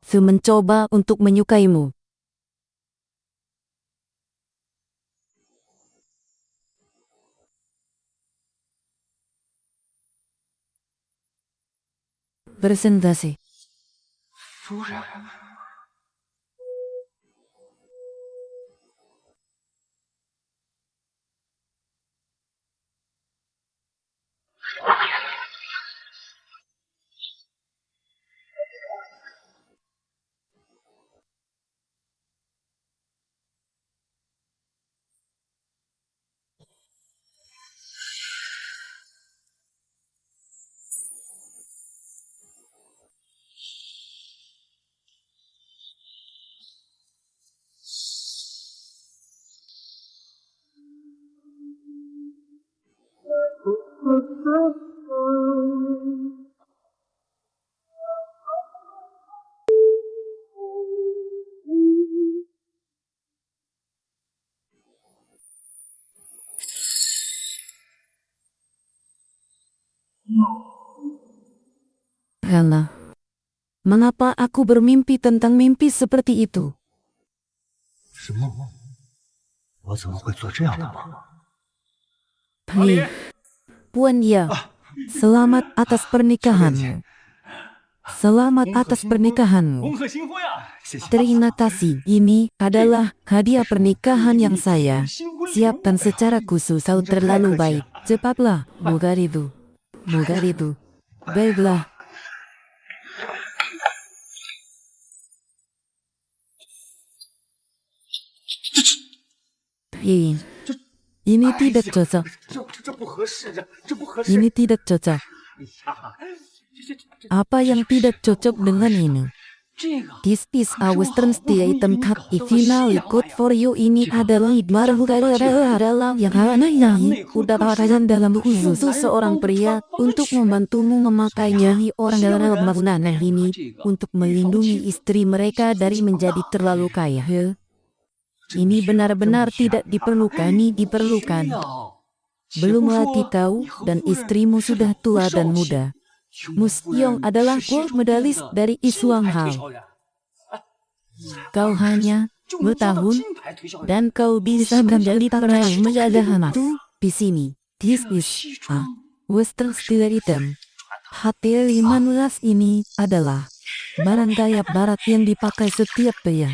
Su mencoba untuk menyukaimu. Presentasi. 夫人， Alah, mengapa aku bermimpi tentang mimpi seperti itu? 是梦，我怎么会做这样的梦？ Hei, Puan Ya, selamat atas pernikahanmu. Selamat atas pernikahanmu. 恭贺新婚呀！谢谢。 Terima kasih, ini adalah hadiah pernikahan yang saya siapkan secara khusus. Kau terlalu baik. Cepatlah, Mugaridu. Mugaridu. Baiklah. Hei, ini tidak cocok. 这不合适，这不合适。 Ini tidak cocok. 哎呀，这 Apa yang tidak cocok dengan ini? 这个 This is a western item cut final code for you. Ini adalah adalah yang udah pakaian dalam khusus seorang pria untuk membantumu memakainya. Orang dalam bangunan ini untuk melindungi istri mereka dari menjadi terlalu kaya. Ini benar-benar tidak diperlukan. Ini diperlukan. Belum lagi kau dan istrimu sudah tua dan muda. Musyong adalah gold medalis dari Iswang Hao. Kau hanya bertahun dan kau bisa menjadi terakhir menjaga anak di sini. This is a western style item. HT-15 ini adalah barang gaya barat yang dipakai setiap pria.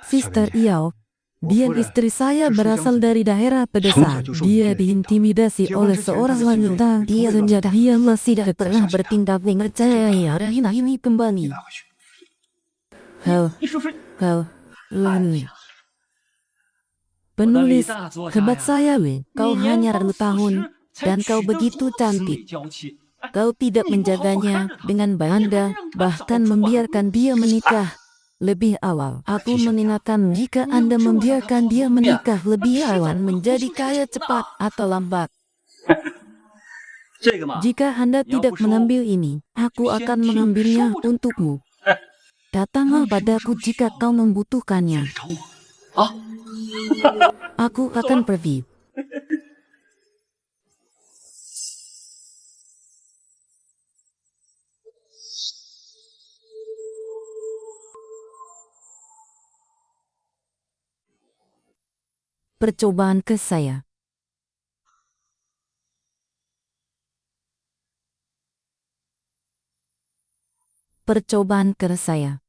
Sister Yao, dia istri saya berasal dari daerah pedesaan. Dia diintimidasi oleh seorang wanita. Dia senjata yang masih tidak pernah bertindak dengan saya. Ini kembali. Hal, penulis, hebat saya, kau hanya 2 tahun dan kau begitu cantik. Kau tidak menjaganya dengan banda, bahkan membiarkan dia menikah lebih awal. Aku mengingatkan jika Anda membiarkan dia menikah lebih awal menjadi kaya cepat atau lambat. Jika Anda tidak mengambil ini, aku akan mengambilnya untukmu. Datanglah padaku jika kau membutuhkannya. Aku akan pergi. Percobaan ke saya. Percobaan ke saya.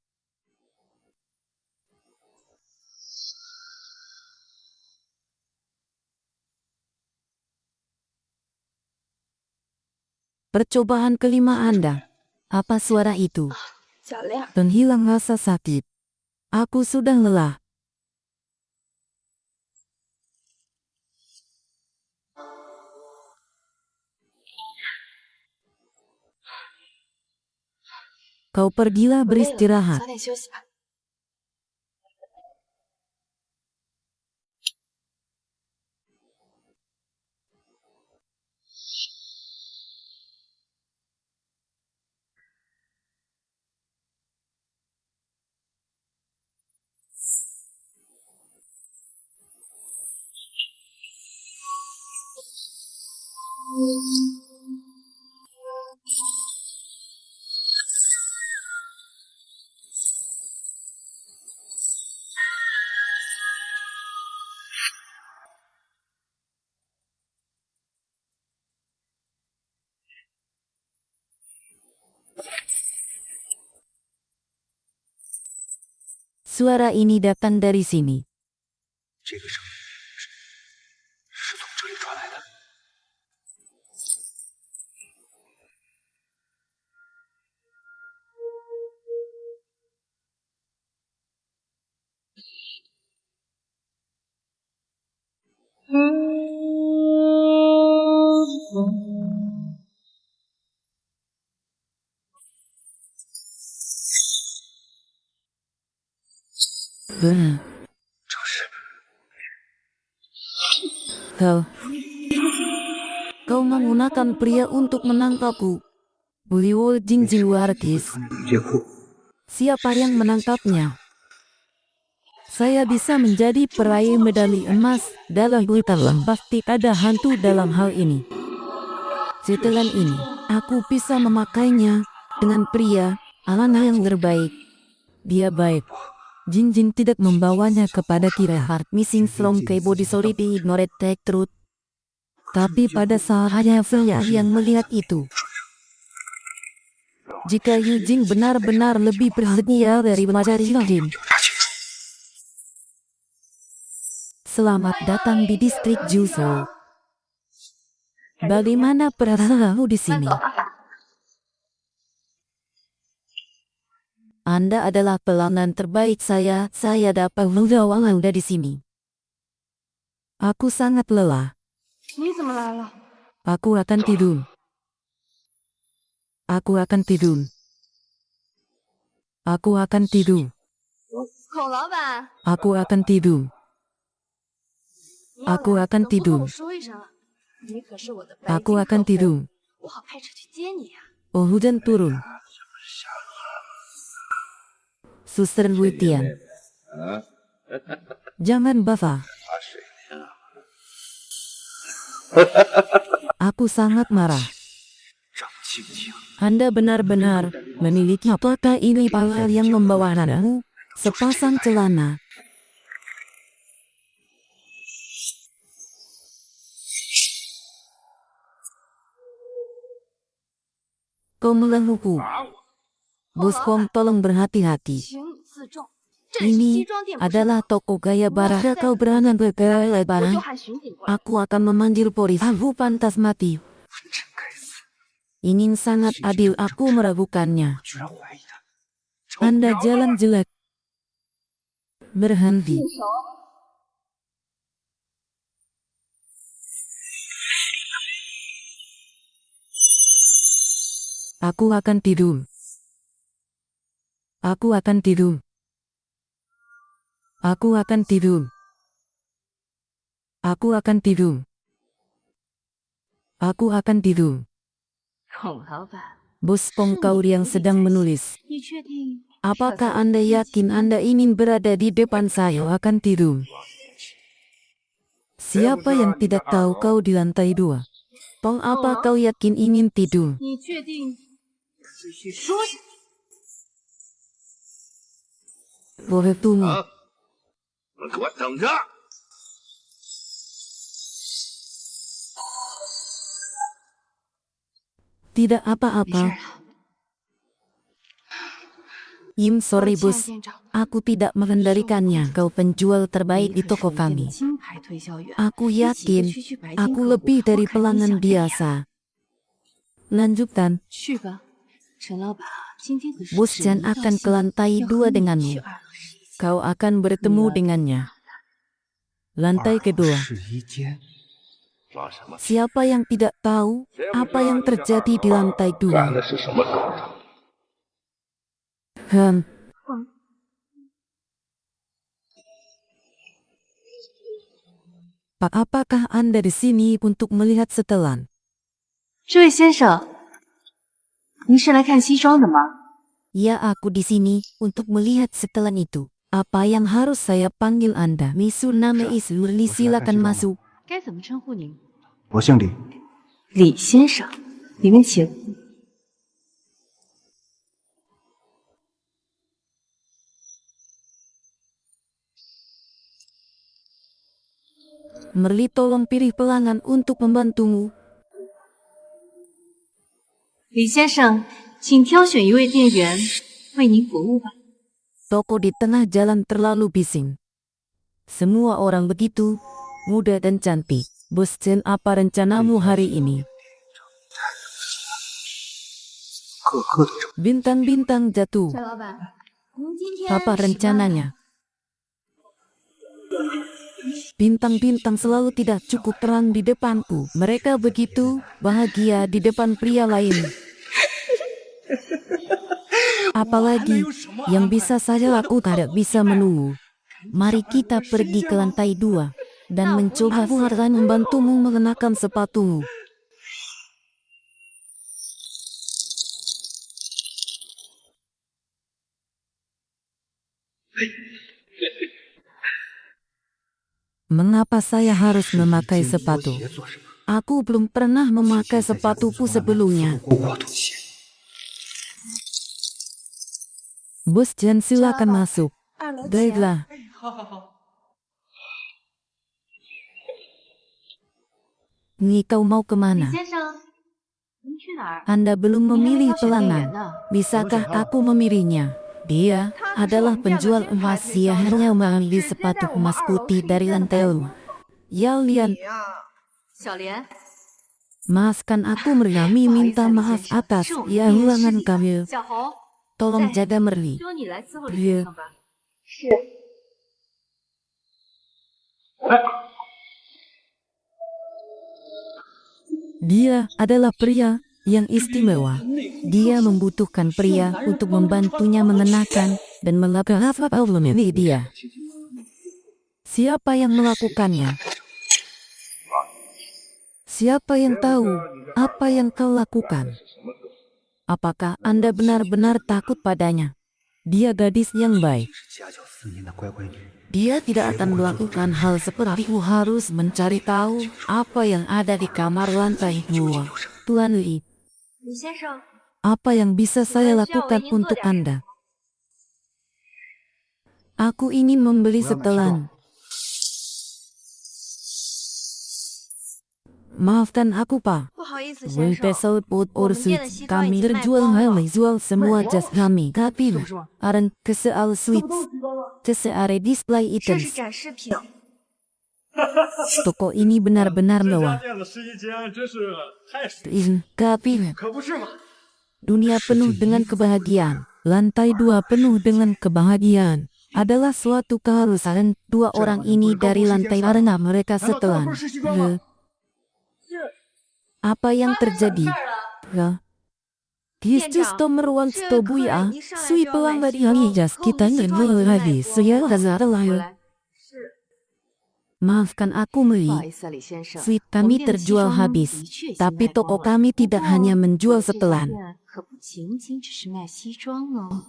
Percobaan kelima Anda. Apa suara itu? Penghilang rasa sakit. Aku sudah lelah. Kau pergilah 累了， beristirahat. 早点休息吧。 Suara ini datang dari sini. 这个声音是从这里传来的。 Benar. 这是 Kau menggunakan pria untuk menangkapku. Buliwol Jingjing Warkis. 劫库， Siapa yang menangkapnya? Saya bisa menjadi peraih medali emas dalam film. Pasti ada hantu dalam hal ini. Setelah ini, aku bisa memakainya dengan pria Alana yang terbaik. Dia baik. Jinjin tidak membawanya kepada Kira Heart Missing from Keyboard Sorry Ignored Take Truth. Tapi pada saat hanya saya yang melihat itu. Jika Yujing benar-benar lebih perhatian dari mencari Jin. Selamat datang di distrik Jusou. Bagaimana perasaanmu di sini? Anda adalah pelanggan terbaik saya. Saya dapat mengawal Anda di sini. Aku sangat lelah. 你怎么来了？ Aku akan tidur. Aku akan tidur. Aku akan tidur. 孔老板， Aku akan tidur. 你要 Aku 来 akan 等不跟 tidur. 我说一声啊！你可是我的白 Aku 金 akan 客户， tidur. 我好开车去接你呀。 Oh, hujan turun. Suster Witian. Jangan bapak. Aku sangat marah. 让青青 Anda benar-benar memiliki apakah ini panggal yang membawa nadamu? Sepasang celana. Kau menggangguku. Bos Pom, tolong berhati-hati. 请你自重，这里是 Ini 西装店，不是 adalah toko gaya barat. Jika kau berani bergaya 我就 lebaran, 喊巡警过来。 aku akan memanggil polisi. Aku pantas mati. 真该死！ Ingin sangat adil, aku meragukannya. 居然怀疑他。 Anda jalan jelek. Berhenti. Aku akan tidur. Aku akan tidur. Aku akan tidur. Aku akan tidur. Aku akan tidur. 孔老板， Bos Pongkau yang sedang menulis. 你确定？ Apakah Anda yakin Anda ingin berada di depan saya? Akan tidur. Siapa yang tidak tahu kau di lantai 2? Pong, apa kau yakin ingin tidur? 你确定？继续说下去。 Boleh tunggu. 给我等着！ Tidak 没事 apa-apa. 了， Im, sorry 抱歉 bos. 店长， Aku tidak mengendalikannya. Kau penjual 你 terbaik di 可是 toko 我们店的 kami. 金牌推销员。 Aku 比起一个 yakin 区区白金 aku 客户 lebih 我 dari 肯定 pelanggan 想这样。 biasa. Lanjutkan. 去吧，陈老板，今天可是 Bos 只 Chan 一道 akan 线 ke lantai 2要和你 denganmu. 去2室1间。 Kau akan bertemu dengannya. Lantai kedua. 试衣间，装什么？ Siapa yang tidak tahu apa yang terjadi di lantai 2? 是什么狗？ Pak, apakah Anda di sini untuk melihat setelan? 这位先生，您是来看西装的吗？ Ya, aku di sini untuk melihat setelan itu. Apa yang harus saya panggil Anda? Misu nama Ismurli, silakan masuk. 该怎么称呼您？我姓李，李先生，里面请。 Merli, tolong pilih pelanggan untuk membantumu. 李先生，请挑选一位店员为您服务吧。 Toko di tengah jalan terlalu bising. Semua orang begitu muda dan cantik. Bos Chen, apa rencanamu hari ini? 个个都这么。 Bintang-bintang jatuh. 老板，您今天 Apa rencananya? Bintang-bintang selalu tidak cukup terang di depanku. Mereka begitu bahagia di depan pria lain. Apalagi yang bisa saja aku tidak bisa menunggu. Mari kita pergi ke lantai 2 dan mencoba. Aku akan membantumu mengenakan sepatumu. Mengapa saya harus memakai sepatu? Aku belum pernah memakai sepatuku sebelumnya. Bos Chen, silakan masuk. Baiklah. Nih, kau mau 李 kemana? 先生，您去哪儿？ Anda belum 您还 memilih 挑选店员 pelanggan. 呢。 Bisakah aku memilihnya? Dia adalah penjual emas. Dia hanya mengambil sepatu emas putih dari lantai 5. Ya, Lian. 小莲， Maafkan aku, Merli, minta maaf atas ulangan kami. 小侯， Tolong jaga Merli. 就你来伺候李 Iya. 先生吧。是。 Dia adalah pria yang istimewa. Dia membutuhkan pria untuk membantunya mengenakan dan melakukan apa ini dia. Siapa yang melakukannya? Siapa yang tahu apa yang kau lakukan? Apakah Anda benar-benar takut padanya? Dia gadis yang baik. 家教4年的乖乖女， Dia tidak akan melakukan hal seperti itu. Harus mencari tahu apa yang ada di kamar lantai 2. Tuan Li, 李先生， apa yang bisa saya lakukan untuk Anda? Aku ingin membeli setelan. Maafkan aku, Pak. 不好意思，先生， Pesawat pot 我们 orsus 店的西装 kami 已经卖 terjual 光了。 jual semua jas kami. Tapi aran keseal sweets, keseare display 这 items. 是展示品。 Toko ini benar-benar 这家 mewah. 店的试衣间真是太舒服， Tapi 可不是吗？ dunia penuh dengan kebahagiaan. Lantai 2 penuh dengan kebahagiaan. Adalah suatu keharusan dua orang ini dari lantai karena mereka setelan. Apa yang terjadi? Kristus meruang stobuya, sui pelanggan yang ijas kita ngenul lagi suya hazarlayo. 是， Maafkan aku, 不 Mei. 好意思啊，李先生， Sweet 我们 kami 店的西 terjual 装 habis, 的确已经 tapi 卖光 toko 了。 kami tidak 不过 hanya menjual 这家 setelan. 店可不仅仅只是卖西装哦，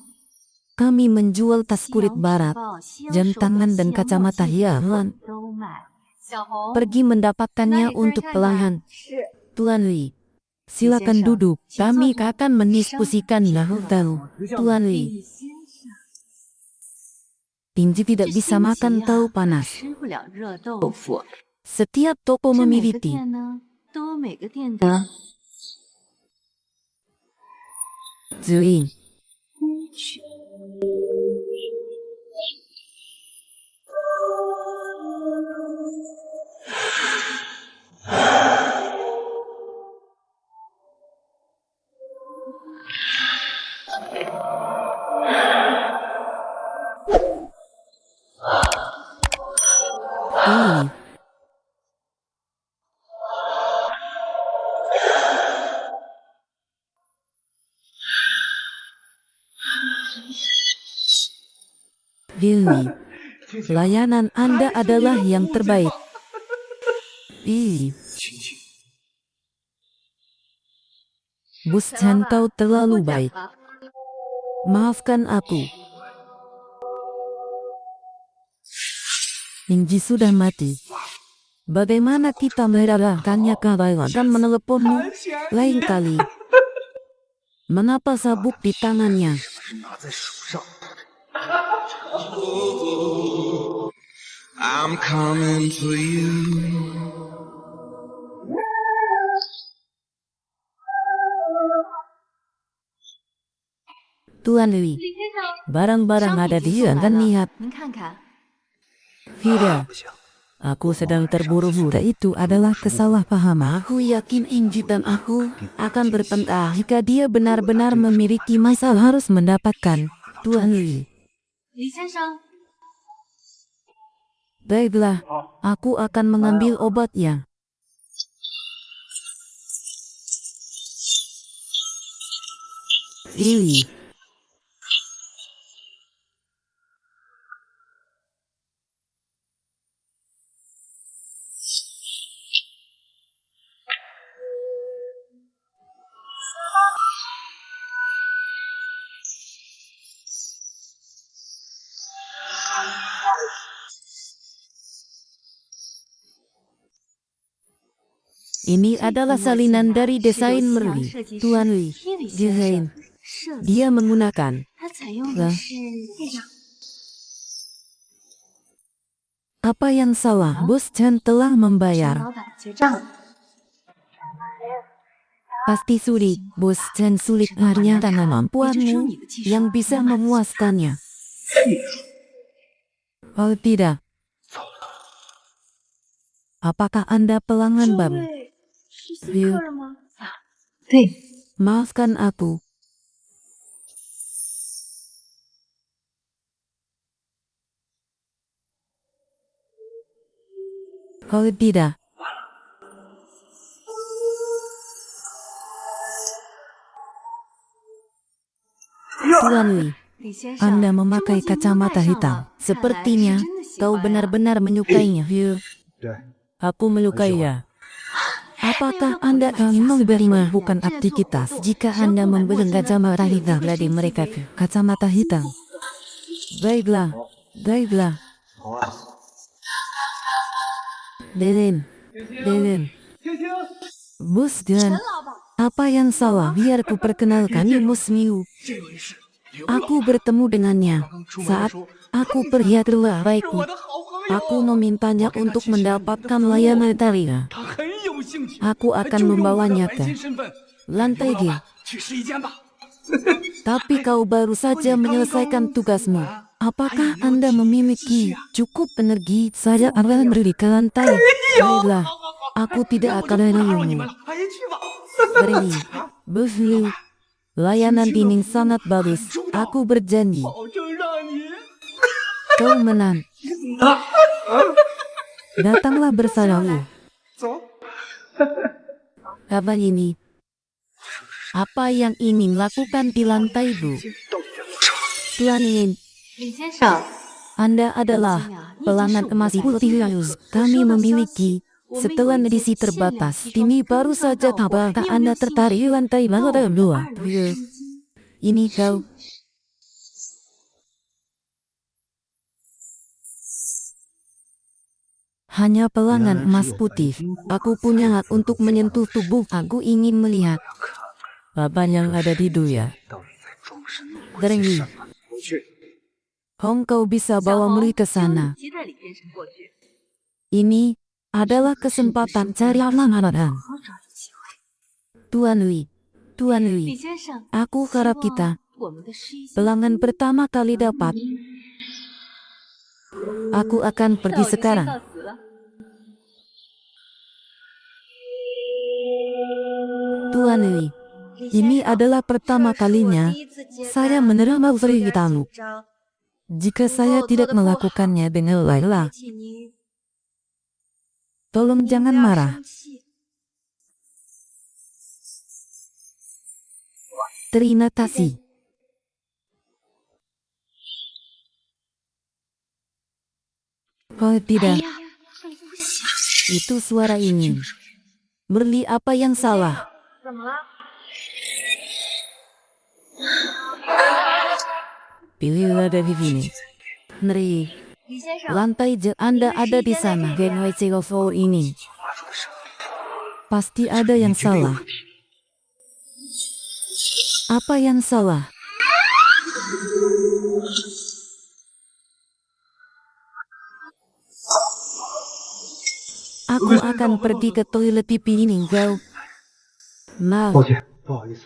Kami menjual tas 西 kulit 洋皮 barat, 包、西洋 jam 手表、 tangan 西 dan 洋墨 kacamata 镜 hialan. 都卖。小红， Pergi 那 mendapatkannya 你客人 untuk 看看 pelanggan. 是。 Tuan Li, silakan Sensor. duduk. Kami Sensor. akan mendiskusikan tahu. Tuan Li, 李先生， Tinji 这 tidak bisa 星 makan 级 tahu 啊， panas. 吃不了热豆腐。 Setiap toko 这每个 memiliki 店呢，都有每个店的 zuin. 规矩。 Ini. Lily, layanan Anda adalah yang terbaik. Ih, 青青， Bos Chan, kau terlalu baik. Maafkan aku. Ningji sudah mati. Bagaimana kita merelakannya kalau dan meneleponmu? Lain kali. Mengapa sabuk di tangannya? 是拿在手上。 I'm coming for you. Tuan Lee, 李先生， barang-barang ada di dan lihat. 您看看， Tidak, 不行， aku sedang terburu-buru. Itu adalah kesalahpahaman. Aku yakin Inji dan aku akan bertengkar jika dia benar-benar memiliki masalah harus mendapatkan. Tuan Lee, 李先生， baiklah, aku akan mengambil obatnya. Lily, ini adalah salinan dari desain Merli. Tuan Lee, desain. 设计 Dia menggunakan 它采用的是这样， apa yang salah? Bos Chan telah 陈 membayar. 老板结账。 Pasti sulit. Bos Chan sulit ternyata kemampuanmu yang bisa memuaskannya. Oh tidak. Apakah Anda pelanggan baru? 是新客人吗？对， Maafkan aku. Oh tidak. Tuan Lee, 李先生， Anda memakai kacamata hitam. Sepertinya kau benar-benar menyukainya. Hugh, 对， aku menyukainya. Apakah Anda ingin memberi melakukan aktivitas jika Anda membeli kacamata hitam dari mereka? Kacamata hitam. Baiklah, baiklah. 好啊， Deden, Deden. Bos dan apa yang salah? Biar ku perkenalkan Mus Miu. 这位是刘 Aku bertemu dengannya 刚出门 saat 说 aku pergi keluar 是 baikku. 我的好朋友， Aku memintanya untuk mendapatkan layanan talinya. 他很有兴趣， Aku 就 akan 用我的 membawanya 白 ke 金身份， lantai 刘 G. 老板去试衣间吧。 Tapi kau baru saja menyelesaikan tugasmu. Apakah Anda memiliki cukup energi? Saya akan beri ke lantai. Baiklah, aku tidak 那我就 akan 不打扰你 menunggu. 们了，哎，去吧。 Beri, Bos Liu. Layanan ini sangat bagus. Aku berjanji. 保证让你 Kau menang. Datanglah bersamaku. 走。 Apa ini? Apa yang ingin lakukan di lantai Bu? 到底在做什么？ Tuan Yin, 李先生， Anda adalah pelanggan emas Pultius. Kami memiliki setelan edisi terbatas. Ini baru saja apakah Anda tertarik di lantai lantai dua? Ini kau. Hanya pelanggan emas putih. Aku punya hak untuk menyentuh tubuh. Aku ingin melihat apa yang ada di dunia. 到底在装神弄鬼 Dering, 些什么？我去， Hong kau bisa bawa Meli ke sana. 接待李先生过去， Ini adalah kesempatan cari lamaran. 好找的机会。 Tuan Lee, Tuan 李 Lee, 先生， aku 希 harap 望 kita 我们的试衣间 pelanggan pertama kali dapat. Aku akan 那 pergi 我就先 sekarang. 告辞了。 Tuan Lee, ini adalah pertama kalinya saya menerima free tamu. Jika saya tidak melakukannya dengan Laila, tolong jangan marah. Terima kasih. Oh tidak, itu suara ini. Merli, apa yang salah? Pilihlah dari sini. Neri, lantai Anda ada di sana. Genway Cegofo ini. Pasti ada yang salah. Apa yang salah? Aku akan pergi ke toilet pipi ini, kau. Nah, 抱歉，不好意思。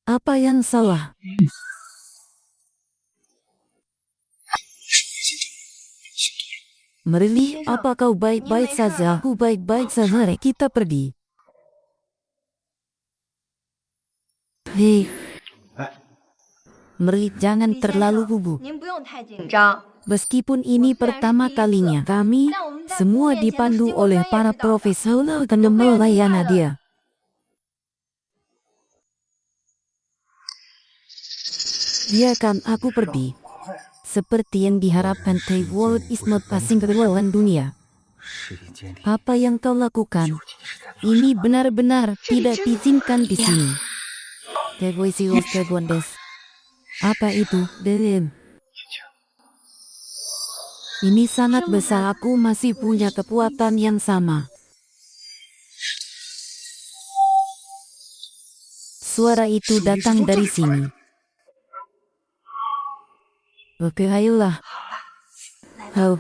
apa yang salah? Merli, apa kau baik-baik saja? Aku baik-baik saja. Kita pergi. Hei, 哎， Merli, jangan terlalu gugup. 您不用太紧张。 Meskipun ini pertama kalinya, kami semua dipandu oleh para profesional dan melayani dia. Biarkan aku pergi. Seperti yang diharapkan, The World is not passing ke lawan dunia. 是一间谍， Apa yang kau lakukan? 究竟是在做 Ini benar-benar tidak diizinkan di sini. The voice of the goddess. Apa itu? Belen. Ini sangat besar. Aku masih punya kekuatan yang sama. Suara itu datang dari sini. Oke, ayolah. Oh.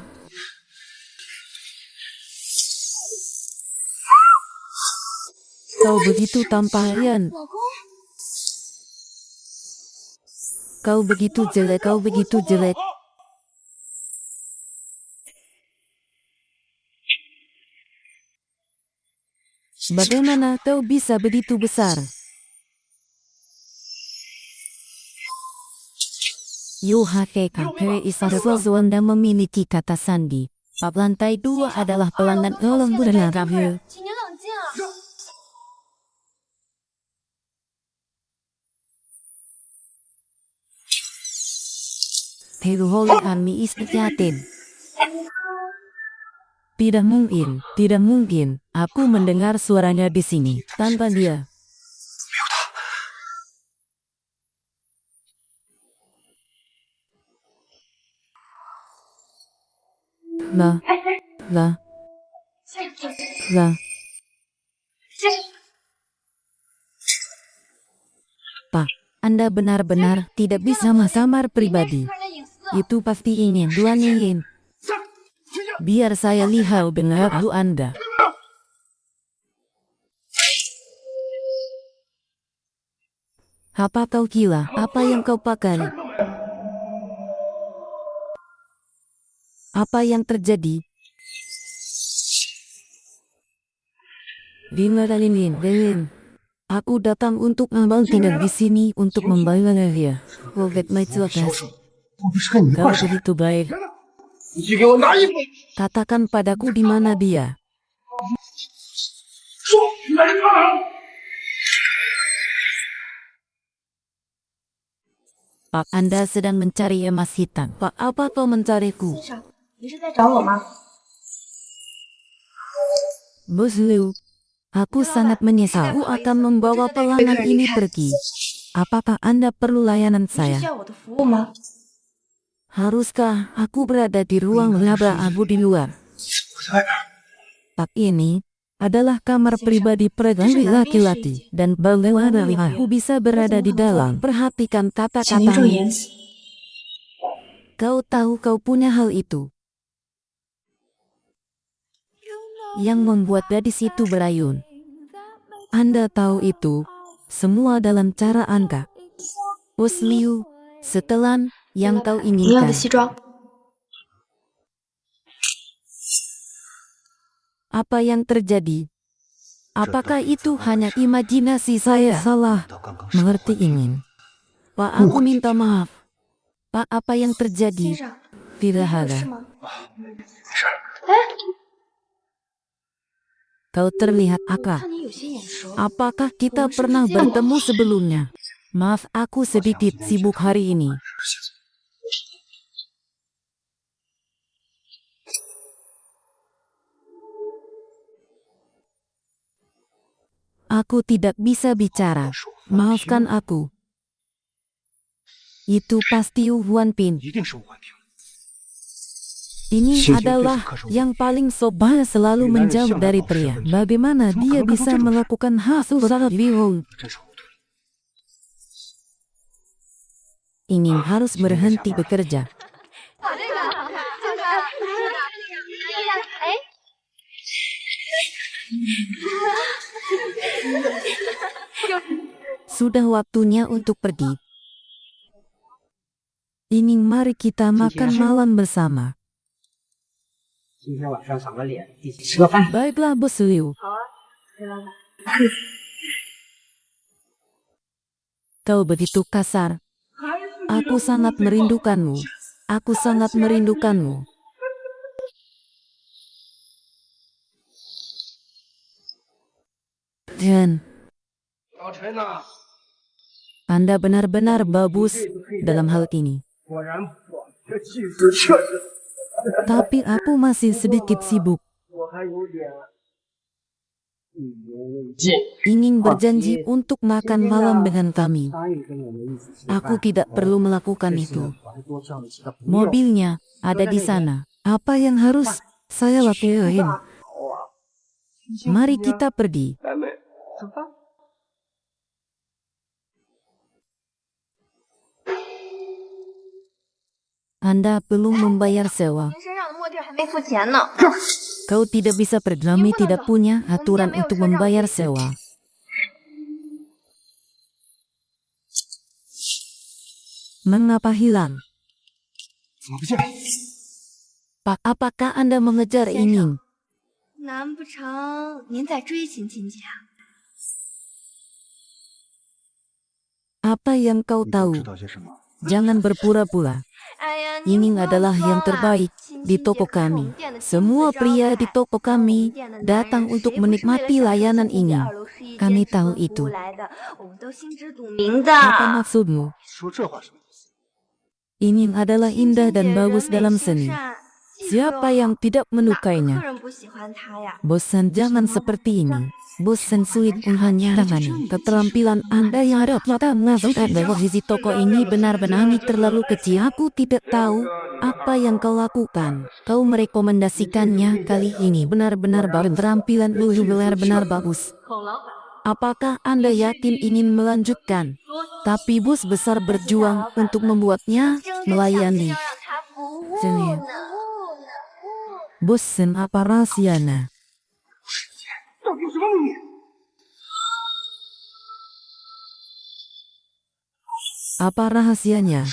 Kau begitu tamparan. Kau begitu jelek, kau begitu jelek. Bagaimana kau bisa begitu besar? Yuhakeka Pere Isasu Anda memiliki kata sandi. Bab lantai 2 adalah pelanggan tolong berenang kami. 请您冷静啊！ Teruholi kami istiatin. Tidak mungkin, tidak mungkin. Aku mendengar suaranya di sini. Tanpa dia. Lah, lah, lah. Pak, Anda benar-benar tidak bisa samar pribadi. 个人的隐私。 Itu pasti ingin, Tuhan ingin. Biar saya lihat benar lu Anda. Apa kau gila? Apa yang kau pakai? Apa yang terjadi? Lin. Aku datang untuk membantu di sini untuk membayar dia. Robert Maitlakas. 我不是跟你一块 Kau 儿上。 begitu baik. 你去给我拿衣服， Katakan padaku di mana dia. 说你在这干啥？ Pak, Anda sedang mencari emas hitam. Pak, apa kau mencariku? 先生，你是在找我吗？ Bos Liu, aku sangat menyesal. Aku akan membawa pelanggan ini pergi. Apakah Anda perlu layanan 你是 saya? 需要我的服务吗？ Haruskah aku berada di ruang laba abu di luar? 我在外边。 Pak, ini adalah kamar pribadi pegawai laki-laki. Dan bagaimana aku bisa berada di dalam? Perhatikan 请您注意 kata-katamu. 言辞。 Kau tahu kau punya hal itu. Yang membuat gadis itu berayun. Anda tahu itu. Semua dalam cara Anda. Bos Liu, setelan yang kau 您要 inginkan. 的西装。 Apa yang terjadi? Apakah itu hanya imajinasi saya? Salah. 到刚刚 Mengerti ingin. Pak, aku minta maaf. Pak, apa yang 先 terjadi? 生， Tidak 有 ada. 事吗？ 没事儿。 Kau terlihat akak. 看你有些眼熟。 Apakah kita pernah bertemu sebelumnya? Maaf, aku sedikit sibuk hari ini. Aku tidak bisa bicara. Maafkan aku. Itu pasti Wu Huanping. 一定是武焕平。 Ini adalah yang paling sopan selalu menjauh dari pria. Bagaimana dia bisa melakukan hal susah bingung? 真是糊涂了。 Ingin harus berhenti bekerja. Sudah waktunya untuk pergi. Ingin mari kita makan malam bersama. 今天晚上赏个脸，一起吃个饭。 Baiklah Bos Liu. Kau begitu kasar. Aku sangat merindukanmu. Aku sangat merindukanmu. Dan 老陈呐、 Anda benar-benar bagus dalam hal ini. 果然不错，这技术确实， Tapi aku masih sedikit sibuk. 我还有点意犹未尽。 Ingin berjanji untuk makan malam dengan kami. 答应跟我们一起吃 Aku 饭。 tidak perlu melakukan 这次 itu. 我还多叫了几个朋友。 Mobilnya ada di sana. Apa yang harus saya lakuin? 好啊， Mari kita pergi. 咱们吃饭。 Anda belum membayar sewa. 您身上的墨地还没付钱呢。 Kau tidak bisa pergi. Kami tidak punya aturan untuk membayar sewa. Mengapa hilang? 怎么不见？ Pak, apakah Anda mengejar ini? 难不成您在追秦亲家？ Apa yang kau 你都 tahu? 知道些什么？ Jangan berpura-pura. 哎呀， Ini 您不要 adalah 说 yang 了 terbaik 秦 di 姐 toko 可是我们 kami. 店的金字 Semua 招 pria 牌 di toko 在我们 kami 店的男人 datang untuk 谁不是为了 menikmati 享受 layanan 秦姐 ini. 2楼试衣 Kami 间直 tahu 奔服务 itu. 来的，我们都心知肚明的。 Apa maksudmu? 说这话什么意思？ Ini adalah 秦 indah 姐 dan 人 bagus 美 dalam 心 seni. 善，技术 Siapa 又 yang 好， tidak 哪个客 menyukainya? 人不喜欢她呀？ Bosan jangan seperti ini. Bosan sulit menghanyarangani. Keterampilan Anda yang ada pada mengasuhkan bahwa sisi toko ini benar-benar terlalu kecil. Aku tidak tahu apa yang kau lakukan. Kau merekomendasikannya kali ini benar-benar bagus. Keterampilan lu benar-benar bagus. 孔老板， Apakah Anda yakin ingin melanjutkan? Tapi bos besar berjuang untuk membuatnya 争着想 melayani. 要让她服务 Sini. 呢。 Bosan apa rahasianya? 到底有什么秘密？ Apa rahasianya?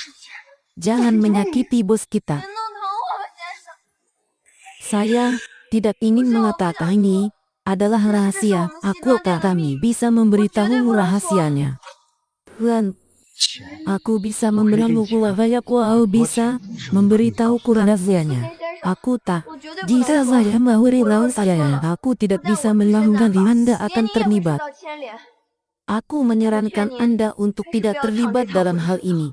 Jangan menyakiti bos kita. 别弄疼我们先生。 Saya tidak ingin mengatakan ini adalah rahasia. Aku kami bisa memberitahu rahasianya. Tuan, aku bisa memberimu aku bisa memberitahu rahasianya. Aku tak. 我绝对不能 Jika 说。 saya memberitahu saya, aku tidak bisa melakukan Anda 连 akan 你也会受 terlibat. 到牵连。 Aku menyarankan Anda untuk tidak terlibat dalam hal ini.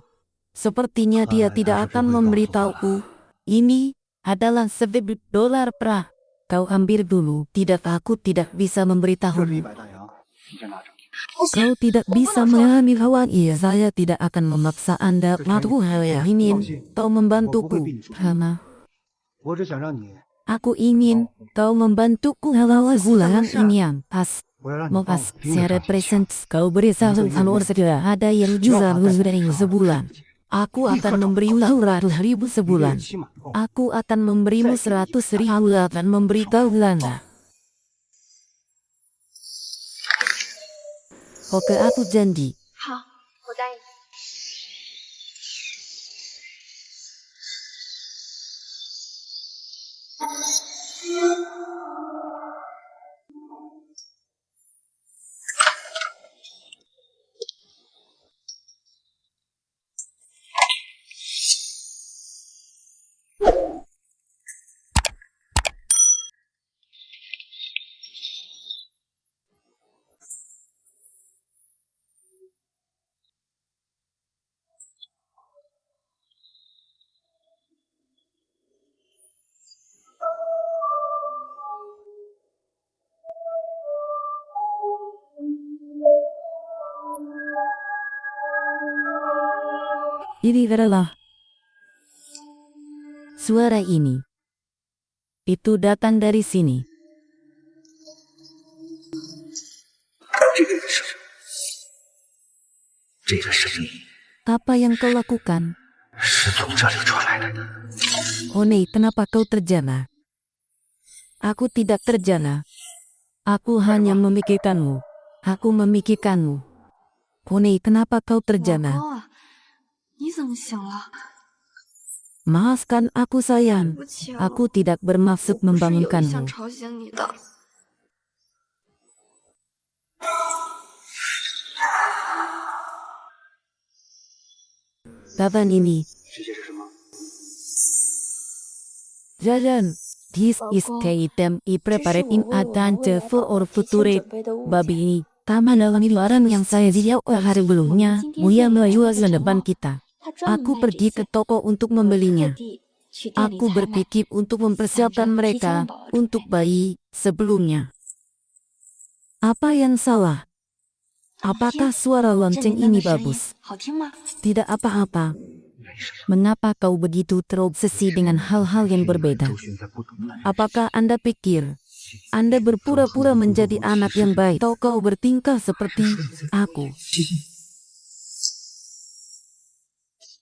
Sepertinya dia tidak akan memberitahuku. Ini adalah $1,000 pra. Kau ambil dulu. Tidak, aku tidak bisa 这是 memberitahumu. 100大洋，你先拿着。 Kau tidak bisa mengalami hawa. Iya, saya tidak akan memaksa Anda melakukan hal yang ingin. Kau membantuku. Karena 我只想让你， aku ingin kau membantuku hal-hal bulan ini yang pas. 我要让你帮我 Mokas, 盯 saya 着上学 represent kau beri sahur segera ada yang juga dari sebulan. Aku akan memberi Laura 1.000 sebulan. 期满后， Aku akan memberimu 100.000 dan memberitahu Anda. Oke, aku janji. 好，我答应。Ini adalah suara ini. Itu datang dari sini. 这个声音 Apa yang kau lakukan? 是从这里传来的。 Hone, kenapa kau terjana? Aku tidak terjana. Aku hanya memikirkanmu. Aku memikirkanmu. Hone, kenapa kau 老 terjana? 公啊，你怎么醒了？ Maafkan aku sayang. 对不起啊， Aku tidak 我 bermaksud 不是有意想 membangunkanmu. 吵醒你的。 Kapan ini? 这些是什么？ Jajan. This is kaitem I prepared in advance for our future. Babi ini, tama dalam luaran yang saya siap hari sebelumnya. Muya melayuas ke depan kita. Aku pergi ke toko untuk membelinya. Aku berpikir untuk mempersiapkan mereka untuk bayi sebelumnya. Apa yang salah? Apakah suara lonceng ini bagus? 好听吗？ Tidak apa-apa. Mengapa kau begitu terobsesi dengan hal-hal yang berbeda? 周旋在不同的人 Apakah Anda pikir Anda berpura-pura menjadi anak yang baik atau kau bertingkah seperti aku?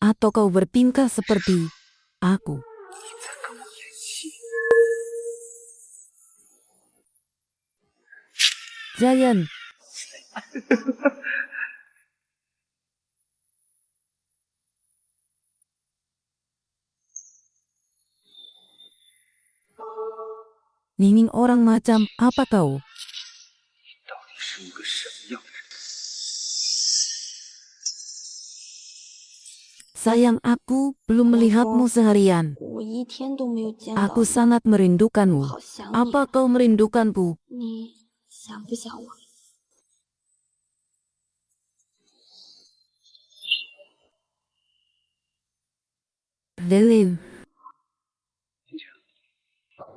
Atau kau bertingkah seperti aku? Giant. Nining orang macam apa kau? 到底是一个什么样的人？ Sayang, aku belum melihatmu seharian. 我一天都没有见到 Aku 你， sangat 我 merindukanmu. 好想你。 Apa kau merindukanku? 你想不想我？ Lilin.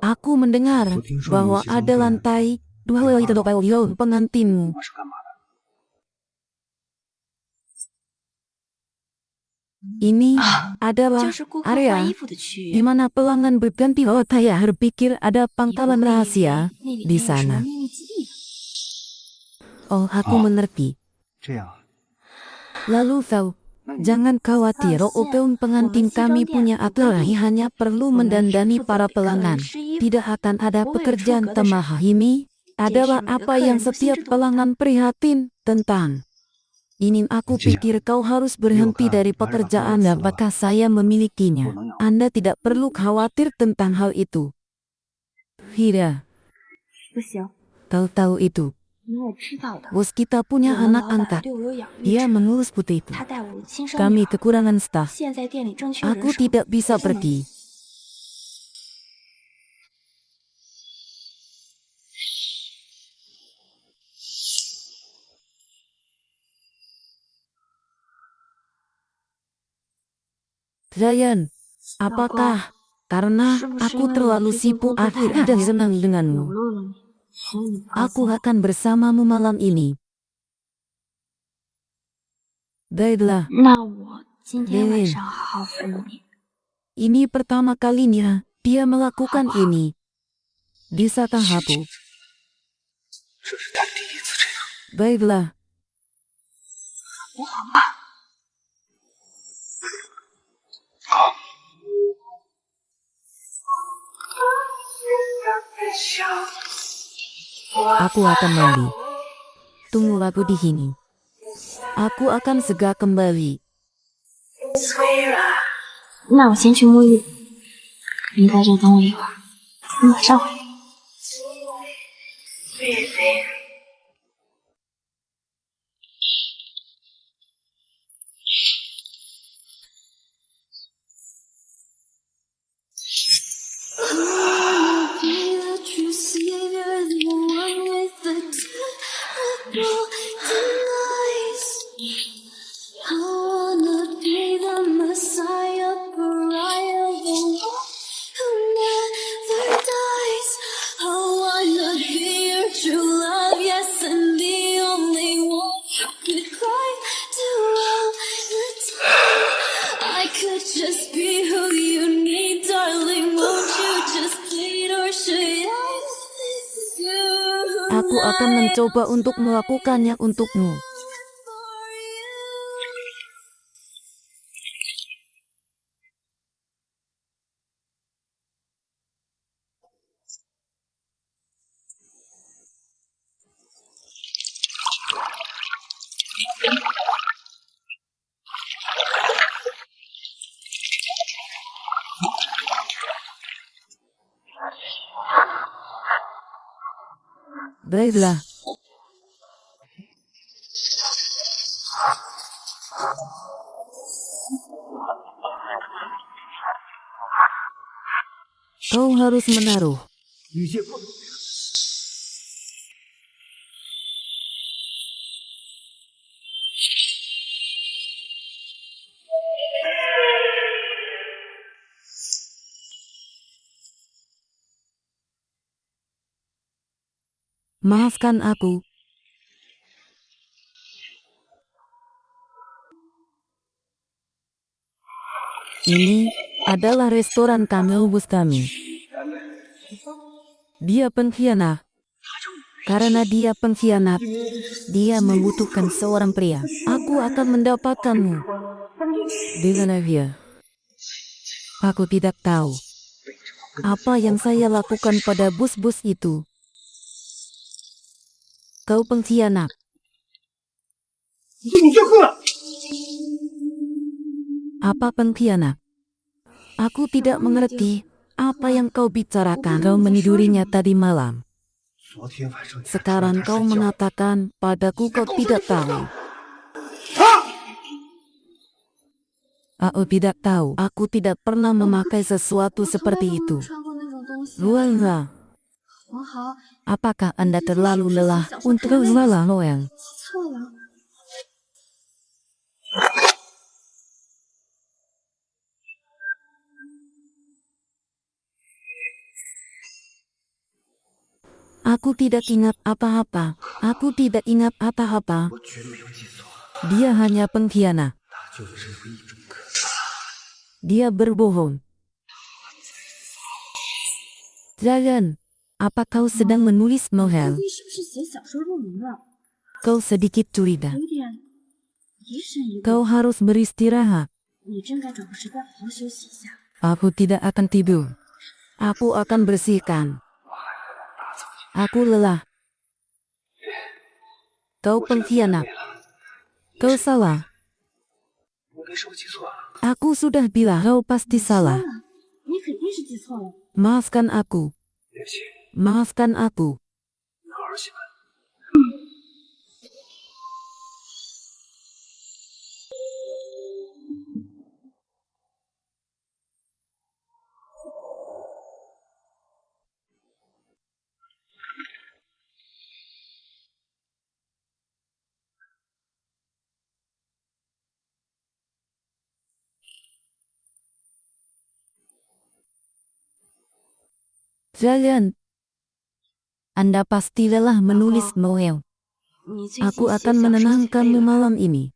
Aku mendengar bahwa ada lantai 2 di pavilion pengantinmu. 我是干嘛的？ Ini 就 adalah 是顾客换 area 衣服的区 di 域。 mana pelanggan berganti. Oh, saya berpikir ada 你不会 pangkalan 以为 rahasia 那里 di 面有什么 sana. 秘密基地吧？ Oh, aku mengerti. 这样， Lalu kau, jangan khawatir, Opeon pengantin kami punya aturan hanya perlu mendandani para pelanggan. Tidak akan ada pekerjaan tambahan. Ini adalah apa yang setiap pelanggan prihatin tentang. Ini aku pikir kau harus berhenti dari pekerjaan dan apakah saya memilikinya. Anda tidak perlu khawatir tentang hal itu. Hira, 不行， kau tahu itu. 因为我知道的。 Bos kita 我 punya 们 anak 老板 angkat. 对我有养育 Dia 之恩， mengurus putih itu. 他带我的亲生女 Kami 儿。 kekurangan staf. 现在店里正缺人 Aku 手， tidak bisa 不能 pergi. Ryan, apakah karena 是不是 aku 因为 terlalu 我最近 sibuk 工作太 akhirnya 忙 dan senang 冷 denganmu? 落了你，所以你不高 Aku 兴？ akan bersamamu malam ini. Baiklah, 那我今天晚 Lilin 上好好服务你。 ini pertama kalinya dia melakukan ini. Bisakah aku? 这是他第一次这样。 Baiklah, 我好吗？ aku akan mandi. Tunggu aku di sini. Aku akan segera kembali. 那我先去沐浴，你在这等我一会儿，我马上回来。 I Aku akan mencoba untuk melakukannya untukmu. Baiklah. Kau harus menaruh. 女界不能。 Maafkan aku. Ini adalah restoran Kamil Bustami. Dia pengkhianat. Karena dia pengkhianat, dia membutuhkan seorang pria. Aku akan mendapatkanmu. Dengan dia. Aku tidak tahu apa yang saya lakukan pada bus-bus itu. Kau pengkhianat. 你最后了。 Apa pengkhianat? Aku tidak mengerti apa yang kau bicarakan. Kau menidurinya tadi malam. 昨天晚上你还 Sekarang 知道 kau 他睡觉 mengatakan padaku kau tidak tahu. Aku tidak tahu. Aku tidak pernah memakai sesuatu seperti itu. 穿过那种东西。 Luanglah. 文豪， Apakah Anda terlalu lelah untuk lelah Noel? 错了。 Aku tidak ingat apa-apa. Aku tidak ingat apa-apa. 我绝没有记错， Dia hanya pengkhianat. 他就是认为一种可。 Dia berbohong. Jangan. Apa kau sedang menulis Noel? 弟是不是写小说入迷了？ Kau sedikit curiga. 有点疑神疑鬼。 Kau harus beristirahat. 你真该找个时间好好休息一下。 Aku tidak akan tidur. Aku akan bersihkan. Aku lelah. Kau pengkhianat. Kau salah. 我没是我记错了。 Aku sudah bilang kau pasti salah. 你肯定是记错了。 Maafkan aku. 对不起， Maafkan aku. 你好好写吧。 Jangan. Anda pasti lelah menulis Noel. 你最近 Aku 写 akan 小说写 menenangkanmu 累了 malam ini.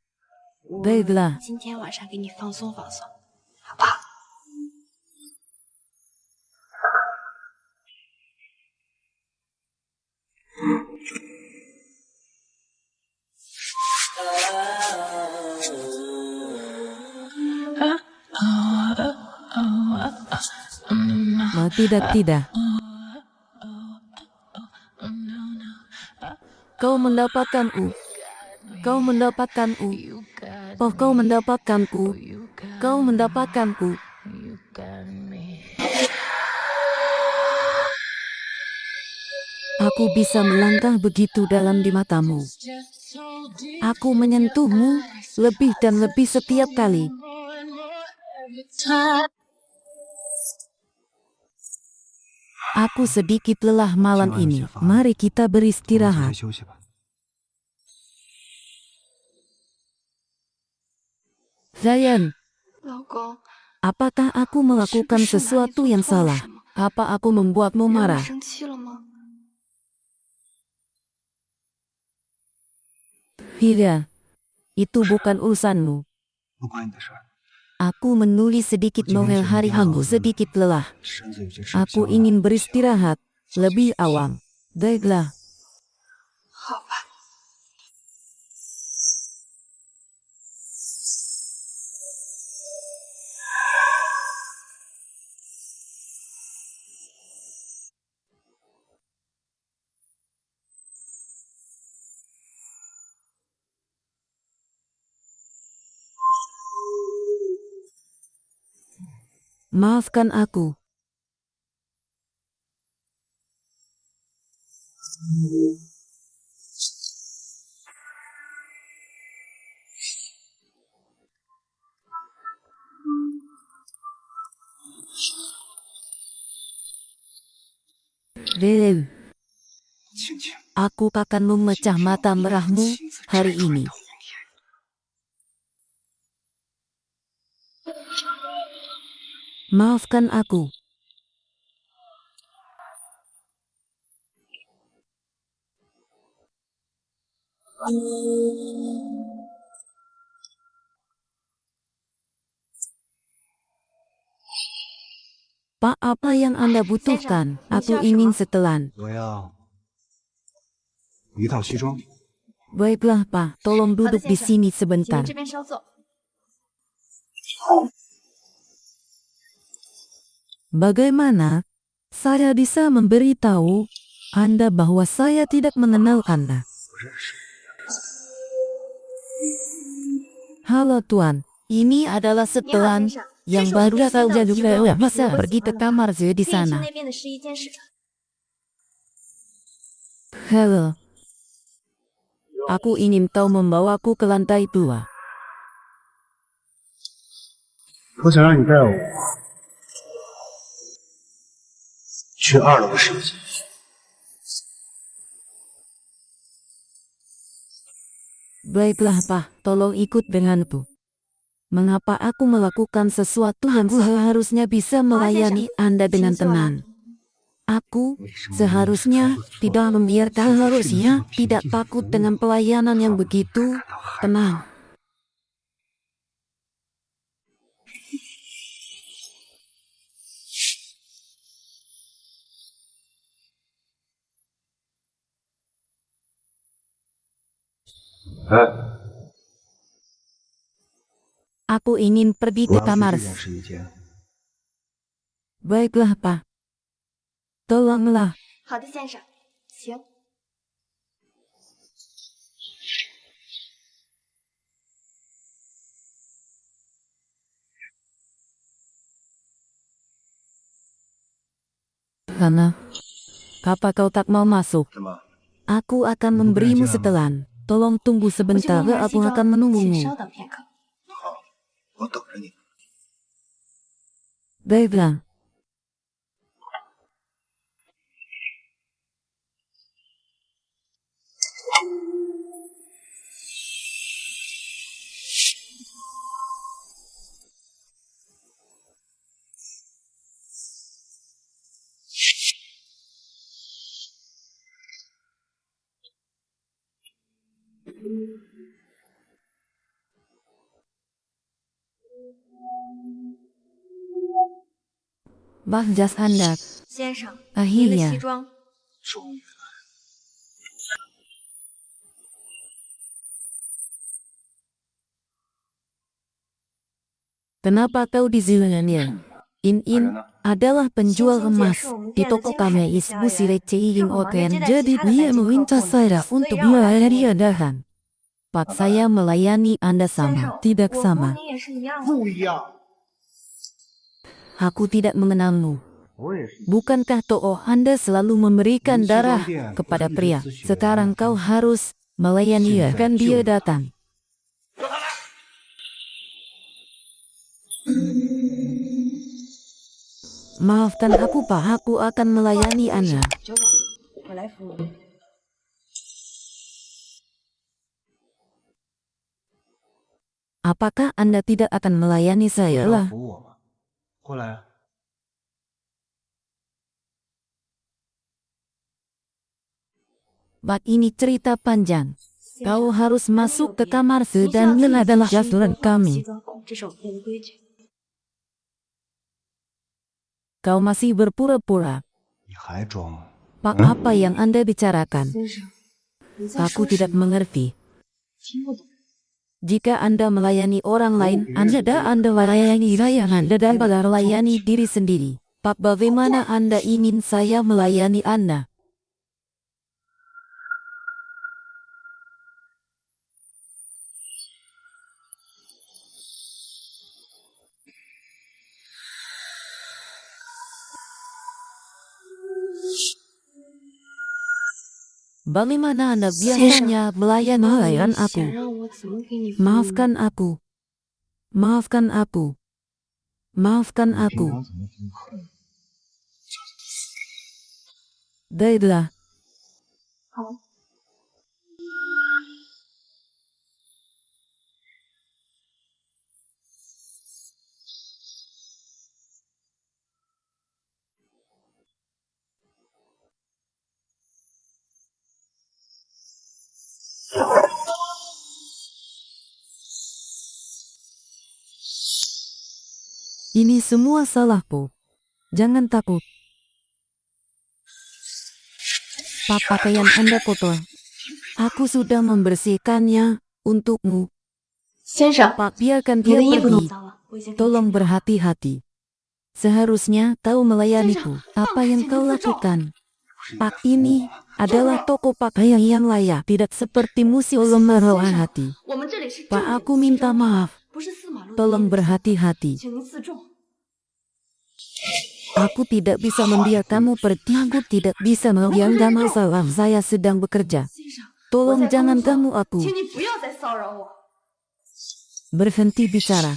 我 Baiklah. 今天晚上给你放松放松，好吧？ Tidak. Kau mendapatkanku. Kau mendapatkanku. Oh, kau mendapatkanku. Kau mendapatkanku. Aku bisa melangkah begitu dalam di matamu. Aku menyentuhmu lebih dan lebih setiap kali. Aku sedikit lelah malam ini. Mari kita 我们 beristirahat. 休息吧。 Zayan, 老公， apakah aku melakukan 是不是哪里 sesuatu 做 yang 错了 salah? 什么 Apa aku membuatmu 让我 marah? 生气了吗？ Tidak. Itu bukan urusanmu. 不关你的事儿， Aku menulis sedikit novel hari Hambu sedikit lelah. 身子有些吃不消 Aku 了。 ingin beristirahat lebih awal. Baiklah. 好吧。Maafkan aku. Bel, 青青， aku akan memecah mata merahmu 亲自 hari 拆穿你 ini. 的谎言。 Maafkan aku. Pak, apa yang Anda butuhkan? Aku ingin setelan. 我要一套西装。 Baiklah, Pak. Tolong duduk di sini 请 sebentar. 您这边稍坐。 Bagaimana? Saya bisa memberitahu Anda bahwa saya tidak mengenal Anda. 不认识。 Halo Tuan, ini adalah setelan yang baru saja juga bisa pergi ke kamar saya di 可以去 sana. 那边的试衣间试穿。 Halo. Aku ingin tahu membawaku ke lantai 2. 我想让你带我去2楼的试衣间。 Baiklah Pak, tolong ikut denganku. Mengapa aku melakukan sesuatu yang seharusnya bisa melayani Anda dengan tenang? Aku seharusnya tidak membiarkan, harusnya tidak takut dengan pelayanan yang begitu tenang. Aku ingin pergi 我 ke 要去 kamar. 这间试衣间。 Baiklah Pak. Tolonglah. 好的，先生，请。 Karena apa kau tak mau masuk? 什么？ Aku akan memberimu setelan. Tolong tunggu 我去给 sebentar, 您拿 aku 西 akan 装，请 menunggumu. 稍等片刻。 好，我等着你。 Baiklah. Bahjas Anda. 先生，您的 Akhirnya. 西装。 终于来。 Kenapa kau di sini? In adalah penjual emas di toko kami Isbu Sireceing Oken. Jadi dia meminta saya untuk melayani. Pak, saya melayani Anda 先 sama, 生， tidak 我和 sama. 您也是一样的。 不一样。 Aku tidak mengenalmu. 我也是。 Bukankah toh Anda selalu memberikan darah kepada pria? Sekarang kau harus melayani kan dia datang. Maafkan aku Pak, aku akan melayani Anda. 久等了，我来服务您。 Apakah Anda tidak akan melayani saya 要 lah? 服我吗？过来。 Bak, ini cerita panjang. Kau harus masuk ke kamar dan ini adalah aturan kami. 这是我们店的规矩。 Kau masih berpura-pura. 你还装吗？ Pak, apa yang Anda bicarakan? 先生， Aku tidak mengerti. 听不懂。 Jika Anda melayani orang lain, Anda melayani layanan dan melayani diri sendiri. Pak, bagaimana Anda ingin saya melayani Anda? Bagaimana Anda biasanya melayani aku? 让我怎么给你 Maafkan aku. Maafkan aku. Maafkan 平 aku. 常怎么平衡？ Baiklah. 好？ Ini semua salahku. Jangan takut. Pak, pakaian Anda kotor. Aku sudah membersihkannya untukmu. 先生， Pak, biarkan 你 dia 的衣服弄 pergi. 脏了，我已经给你 Tolong 吹掉了。 berhati-hati. Seharusnya kau melayaniku. Apa yang kau lakukan? Pak, ini adalah toko pakaian yang layak. Tidak seperti museum merawat hati. 我们这里是 Pak, aku minta maaf. 不是四马路的 Tolong 夜市 berhati-hati. 请您自重。 Aku tidak bisa membiarkanmu pergi. Aku tidak bisa membiarkan masalah. Saya sedang bekerja. 先生， Tolong jangan ganggu aku. 请你不要再骚扰我。 Berhenti bicara.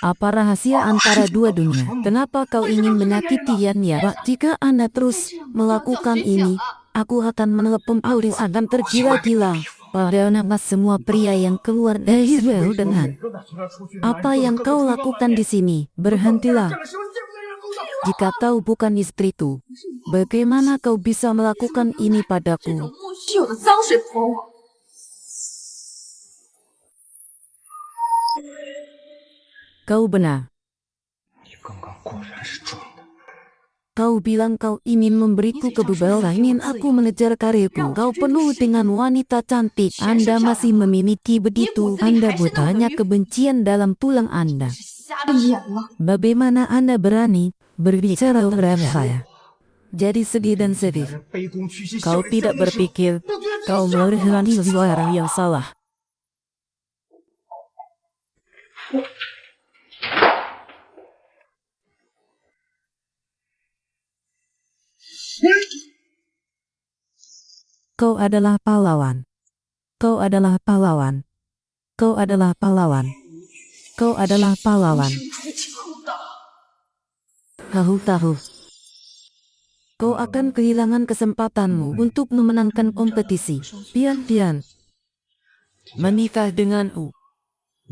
Apa rahasia antara dua dunia? Kenapa kau ingin menyakiti Yanya? Pak, jika Anda terus melakukan ini, aku akan menelepon Auris akan tergila-gila. Pada nama semua pria yang keluar dari Israel dengan apa yang kau lakukan di sini, berhentilah. Jika kau bukan istriku, bagaimana kau bisa melakukan ini 这 padaku? 种莫须有的脏水泼我， Kau benar. 你刚刚果然是装的。 Kau bilang kau ingin memberiku kebebasan, ingin aku mengejar karirku. Kau penuh dengan wanita cantik. Anda masih memiliki begitu. Anda bukannya kebencian dalam tulang Anda. 瞎了眼了。 Bagaimana Anda berani berbicara terhadap saya? Jadi sedih dan sedih. 卑躬屈膝， Kau tidak berpikir kau melarikan orang yang salah. Kau adalah pahlawan. Kau adalah pahlawan. Kau adalah pahlawan. Kau adalah pahlawan. Tahu-tahu. Kau akan kehilangan kesempatanmu untuk memenangkan kompetisi. Pian-pian. Menikah denganku.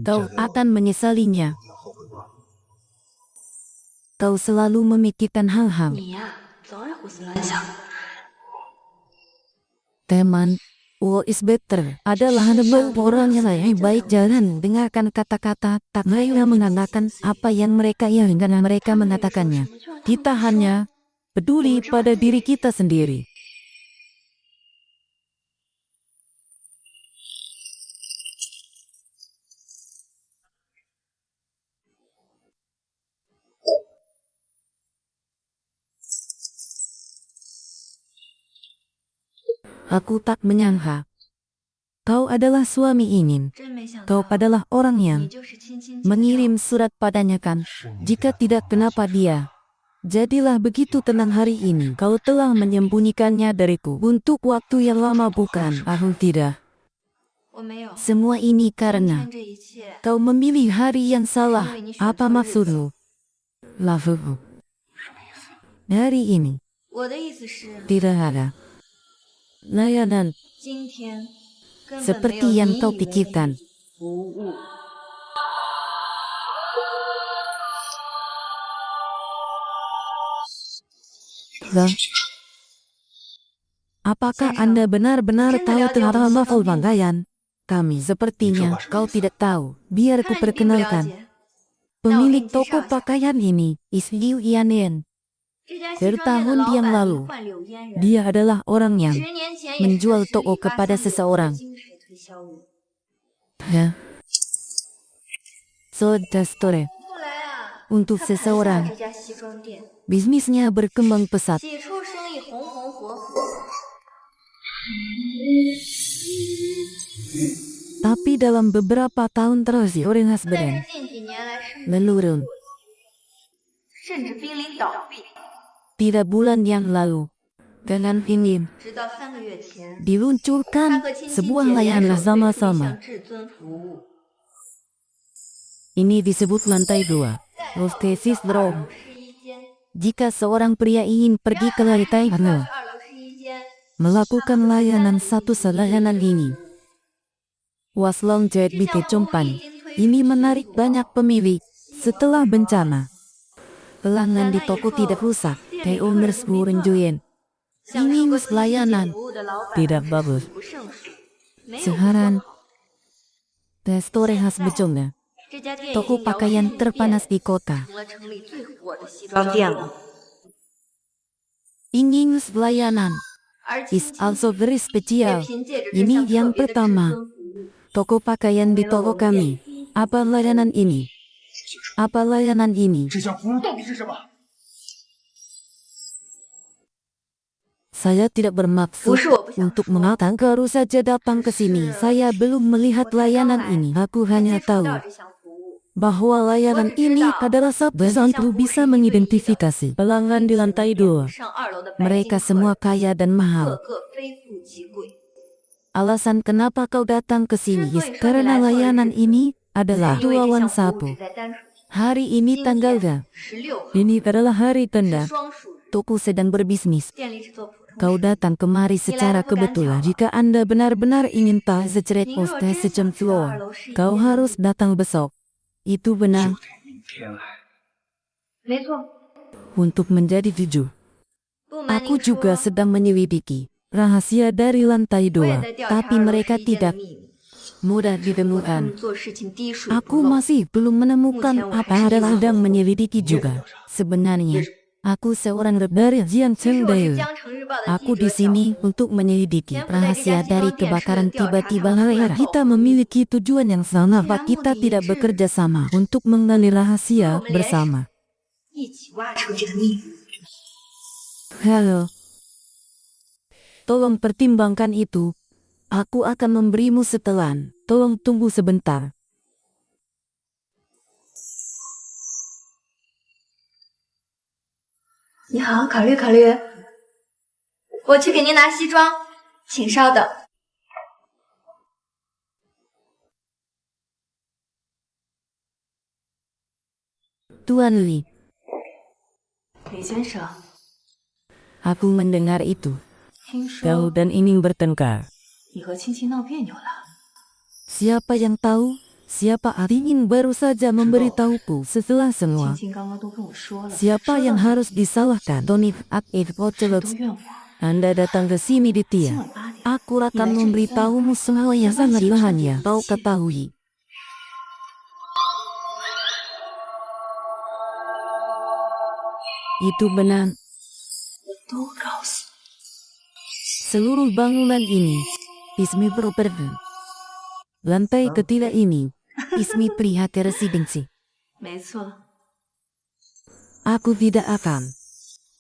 Kau akan menyesalinya. Kau selalu memikirkan hal-hal. 你呀，总是胡思乱想。 Teman, what is better adalah orang yang lebih baik. Jangan dengarkan kata-kata tak mereka mengatakan apa yang mereka inginkan mereka mengatakannya. Kita hanya peduli pada diri kita sendiri. Aku tak menyangka kau adalah suami ingin. 真没想 Kau 到， adalah orang yang 你就是亲亲 mengirim surat padanya kan? Jika tidak, kenapa dia? Jadilah begitu tenang hari ini. Kau telah menyembunyikannya dariku untuk waktu yang lama, bukan? Aku tidak. 我没有。 Semua ini 今 karena 天这一切， kau memilih hari yang salah. Apa maksudmu? Lafuku. Hari ini 我的意思是， tidak ada layanan 今天根本没有 seperti yang 你以 kau 为的 pikirkan. 服务。 Lah, apakah Anda benar-benar tahu tentang level pakaian? Kami sepertinya kau tidak tahu. Biar ku 看你并不了 perkenalkan. 解， Pemilik toko pakaian ini, Isliu Yanen. Bertahun yang lalu, dia adalah orang yang menjual toko kepada seseorang. Ya. Sold the store. Untuk seseorang, bisnisnya berkembang pesat. Tapi dalam beberapa tahun terus orang Hasbren menurun. Tidak bulan yang lalu, dengan ini diluncurkan sebuah layanan sama-sama. Ini disebut lantai 2, Hostesses Room. Jika seorang pria ingin pergi ke lantai 2, melakukan layanan satu layanan ini. Waslong Jet BT Compan, ini menarik banyak pemilik. Setelah bencana, pelanggan di toko tidak rusak, the owners were enjoying. Ini layanan tidak bagus. Sekarang, the store has become toko pakaian terpanas di kota. Ingin layanan is also very special. Ini yang pertama. Toko pakaian di toko kami. Apa layanan ini? Apa layanan ini? Saya tidak bermaksud untuk mengatakan baru saja datang ke sini. Saya belum melihat layanan ini. Aku hanya tahu bahwa layanan ini adalah sebesar untuk bisa mengidentifikasi pelanggan di lantai 2. Mereka semua kaya dan mahal. Alasan kenapa kau datang ke sini karena layanan ini adalah tuawan sapu. Hari ini tanggalnya. Ini adalah hari tanda. Toko sedang berbisnis. Kau datang kemari secara kebetulan. Jika Anda benar-benar ingin tahu secret hostess secam floor, kau harus datang besok. Itu benar. Untuk menjadi jujur, aku juga sedang menyelidiki rahasia dari lantai 2, tapi mereka tidak mudah ditemukan. Aku masih belum menemukan apa adalah sedang menyelidiki juga. Sebenarnya, aku seorang dari Jiang Chengdae. Aku di sini untuk menyelidiki rahasia dari kebakaran tiba-tiba. Kita memiliki tujuan yang sama, Pak. Kita tidak bekerja sama untuk mengenali rahasia bersama. Halo. Tolong pertimbangkan itu. Aku akan memberimu setelan. Tolong tunggu sebentar. 你好，考虑考虑。我去给您拿西装，请稍等。 Tuan Li, 李先生， aku mendengar itu. 听 Kau 说 dan ingin bertengkar. 你和青青闹别扭了。 Siapa yang tahu? Siapa ingin baru saja memberitahuku setelah 青 semua? 青刚刚都跟我说了， Siapa yang harus disalahkan? Donif Akif 都 Ocelot. 怨我。 Anda datang ke sini di 今 Tia. 晚8点， Aku akan memberitahumu semua yang sangat hanya kau ketahui. Itu benar. 都告诉你。 Seluruh bangunan ini, Ismi Property. Lantai ketiga ini, Ismi Prihat Residensi. 没错， Aku tidak akan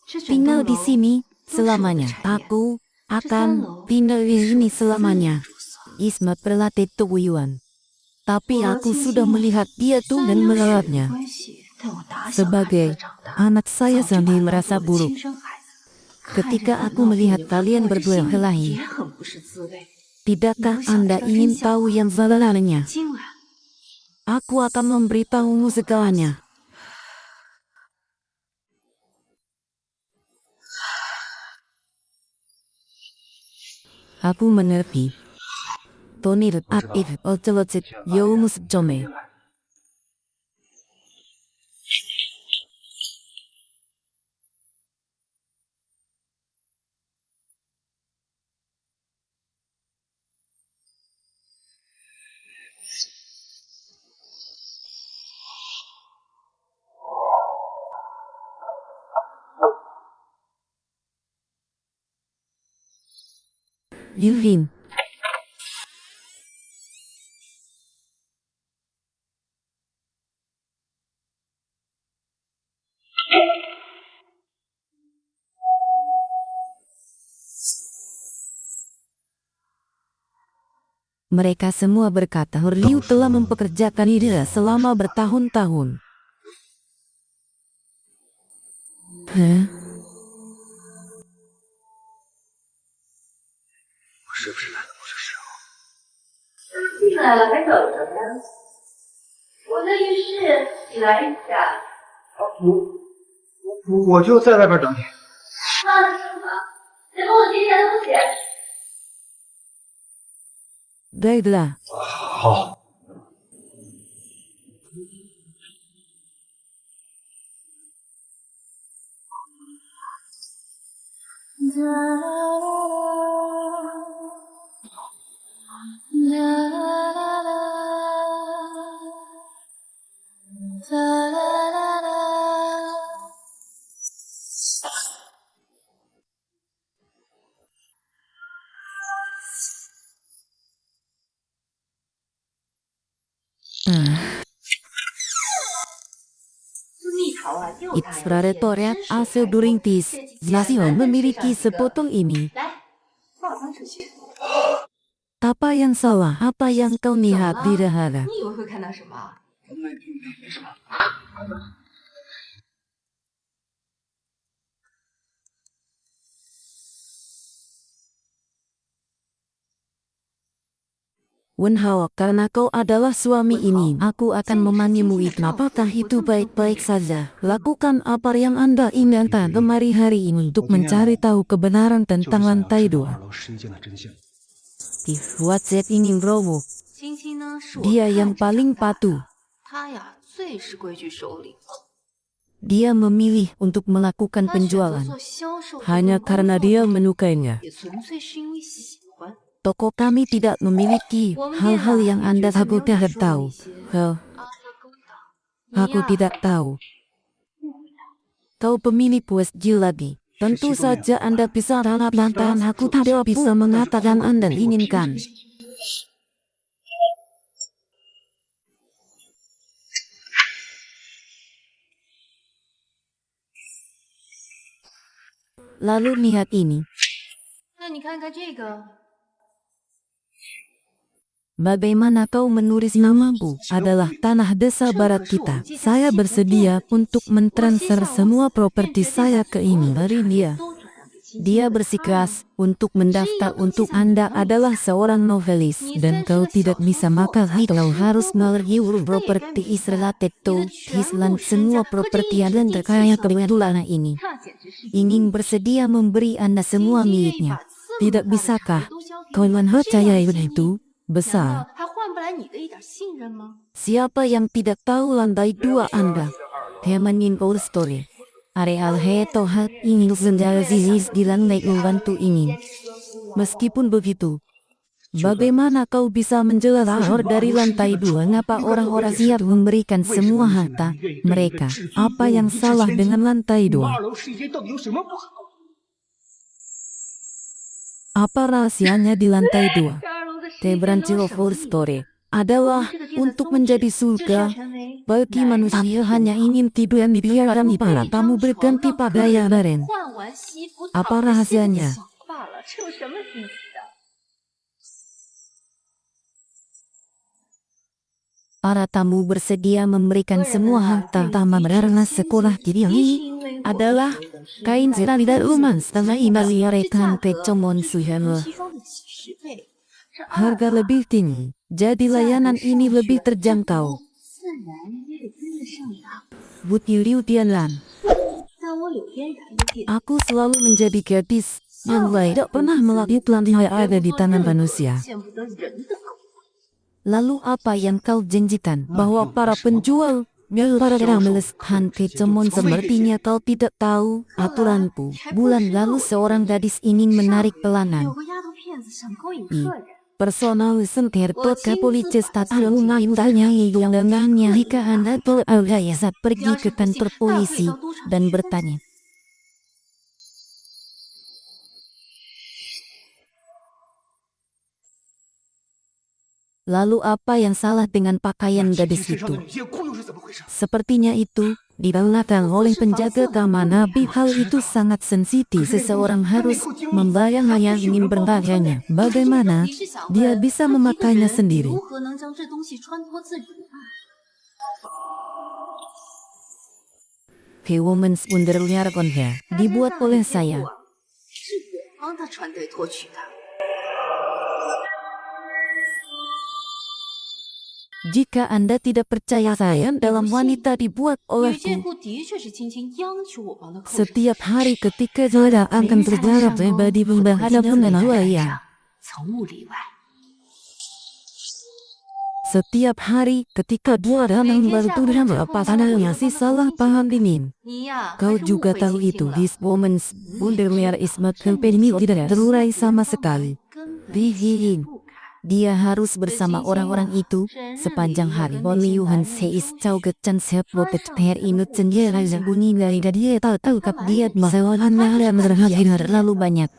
这整 tinggal 栋 di 楼 sini 都是我的 selamanya. 产业。 Aku akan tinggal di sini selamanya. 住所 Isma Perlate Tuyuan. Tapi 我和 aku 青 sudah 青 melihat dia 虽 tuh 然 dan 有血缘 merawatnya. 关系，但我打小孩子 Sebagai 长大， anak saya 早就把 sendiri 他当 merasa 做我的 buruk 亲生孩子。 ketika 看着 aku 他闹别 melihat 扭， kalian 我这 berdua 心里 kelahi. 也很不是滋味。 Tidakkah Anda ingin tahu yang sebenarnya? 今晚 Aku akan memberitahumu segalanya. Aku mengerti. Tonir Akif Ocelocet Yomus Jome. Yuvin. Mereka semua berkata Liu telah mempekerjakan Ida selama bertahun-tahun. Hah? 我是不是来的不是时候？进来了还等什么呀？我在浴室，你来一下。我就在外边等你。那是什么？得帮我捡点东西。 Baiklah. 好。 Exploratoriat Asal Duringtis, Zlasio memiliki sepotong ini. 来，帮我装出去。 Apa yang salah? Apa yang kau lihat di dahara? 你以为会看到什么？ 没什么。 Wenhao, karena kau adalah suami ini, aku akan memanggilmu itu. Apakah itu baik-baik saja? Lakukan apa yang Anda inginkan kemari hari ini untuk mencari tahu kebenaran tentang lantai 2. WhatsApp ingin Robo. Dia yang paling patuh. Dia memilih untuk melakukan penjualan hanya karena dia menyukainya. Toko kami tidak memiliki hal-hal yang Anda takutkan tahu. Aku tidak tahu. Kau pemilik PSG lagi. Tentu saja Anda bisa ralat lantaran aku tidak bisa mengatakan Anda inginkan. Lalu lihat ini. Bagaimana kau menulis namaku adalah tanah desa barat kita. Saya bersedia untuk mentransfer semua properti saya ke ini dari dia. Dia bersikeras untuk mendaftar untuk Anda adalah seorang novelis dan kau tidak bisa maka kau harus melalui properti related to his land semua properti dan terkaya kebetulan ini. Ingin bersedia memberi Anda semua miliknya. Tidak bisakah kau mempercayai itu? Besar. Siapa yang tidak tahu lantai 2 Anda? Hemanin Paul Story. Areal Hetohat ingin senjata zizis di lantai membantu ingin. Meskipun begitu, bagaimana kau bisa menjelaskan dari lantai 2? Ngapa orang-orang siap memberikan semua harta mereka? Apa yang salah dengan lantai 2? Apa rahasianya di lantai 2? Tebrancil Full Story adalah untuk menjadi surga bagi manusia hanya ingin tidur di biaran di para tamu berganti pakaian baren. Apa rahasianya? Para tamu bersedia memberikan semua harta tamam karena sekolah diri adalah kain zirali dan uman setelah imaliarekan pecomon suhama. Harga lebih tinggi, jadi layanan ini lebih terjangkau. Buti Liu Tianlan. Aku selalu menjadi gadis yang tidak pernah melakukan yang ada di tanah manusia. Lalu apa yang kau janjikan? Bahwa para penjual para meleskan pecomon sepertinya kau tidak tahu aturanku. Bulan lalu seorang gadis ingin menarik pelanggan. Personal center ke polisi stasiun ngayurannya yang dengannya jika Anda saat pergi ke kantor polisi dan bertanya. Lalu apa yang salah dengan pakaian 那 gadis 身上的 itu? 女性裤又是怎么回事？ Sepertinya itu dilakukan oleh penjaga keamanan, tapi hal itu sangat sensitif. Seseorang harus membayang hanya ingin bertanya bagaimana dia bisa memakainya sendiri. The Woman's Underwear Conha dibuat oleh saya. Jika Anda tidak percaya saya dalam wanita dibuat olehku, setiap hari ketika saya akan berjalan pribadi menghadap saya. Setiap hari ketika dua orang berturut pasangannya si salah paham dingin. Kau juga tahu itu. This woman's underwear is not company tidak terurai sama sekali. Bihin. Dia harus bersama orang-orang itu sepanjang hari. Bolehun seis cau kecan siap lopet per inut sendiri bunyi dari dia tahu kap dia masawahan ada merahai lalu banyak.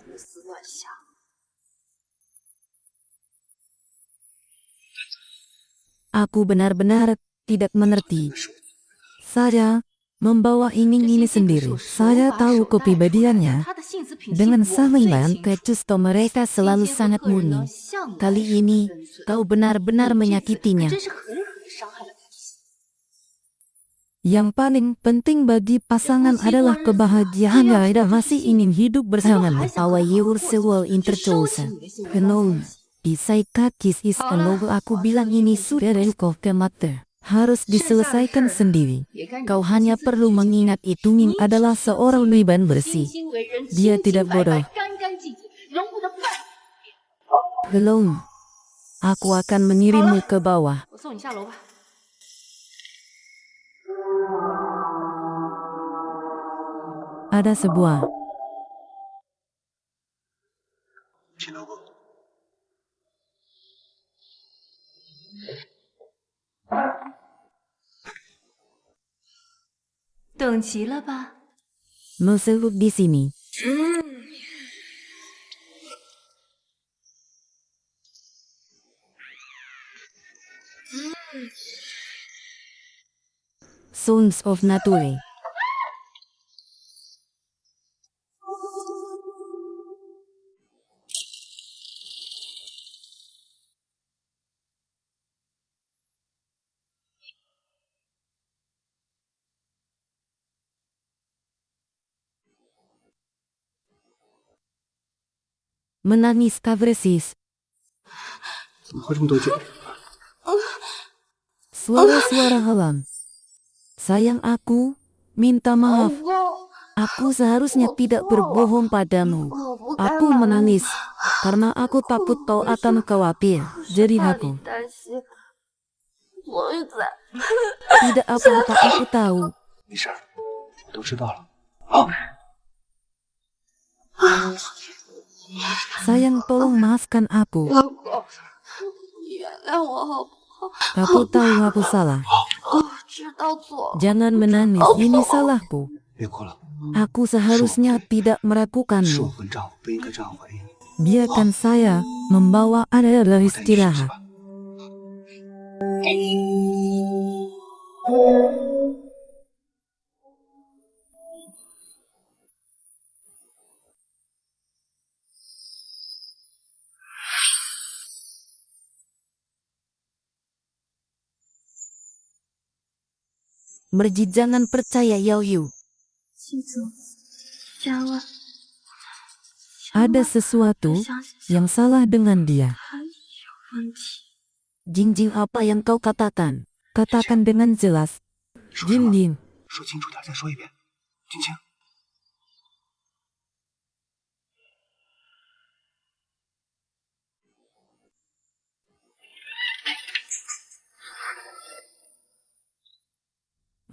Aku benar-benar tidak mengerti. Saya membawa ini sendiri. Saya tahu kepribadiannya. Dengan saringan kecusto mereka selalu sangat murni. Kali ini, kau benar-benar menyakitinya. Yang paling penting bagi pasangan adalah kebahagiaannya dan masih ingin hidup bersama. Our usual interchoice. Hello. Bisa kakis is hello. Aku bilang ini sudah reko ke mata. Harus diselesaikan sendiri. Kau hanya perlu mengingat itu adalah seorang liban bersih. Dia tidak bodoh. Belum. Aku akan mengirimmu ke bawah. Ada sebuah. Mesebut di sini. Sons of Nature. Menangis kavresis. 怎么喝这么多酒？ Suara-suara halam. Sayang aku, minta maaf. Aku seharusnya tidak berbohong padamu. Aku menangis karena aku takut kau akan khawatir. Jadi aku. Tidak apa-apa, aku tahu. 没事儿，我都知道了。 Sayang, tolong maafkan aku. Aku tahu aku salah. Jangan menangis, ini salahku. 别哭了， Aku seharusnya tidak 是我 melakukannya. 跟丈夫不应该这样回应。 Biarkan saya membawa Anda 我带你去 istirahat. 吧。 Merji jangan percaya Yao Yu. Ada sesuatu yang salah dengan dia. Jingjing, apa yang kau katakan? Katakan dengan jelas. 说什么？ Jingjing. 说清楚点，再说一遍。晶晶，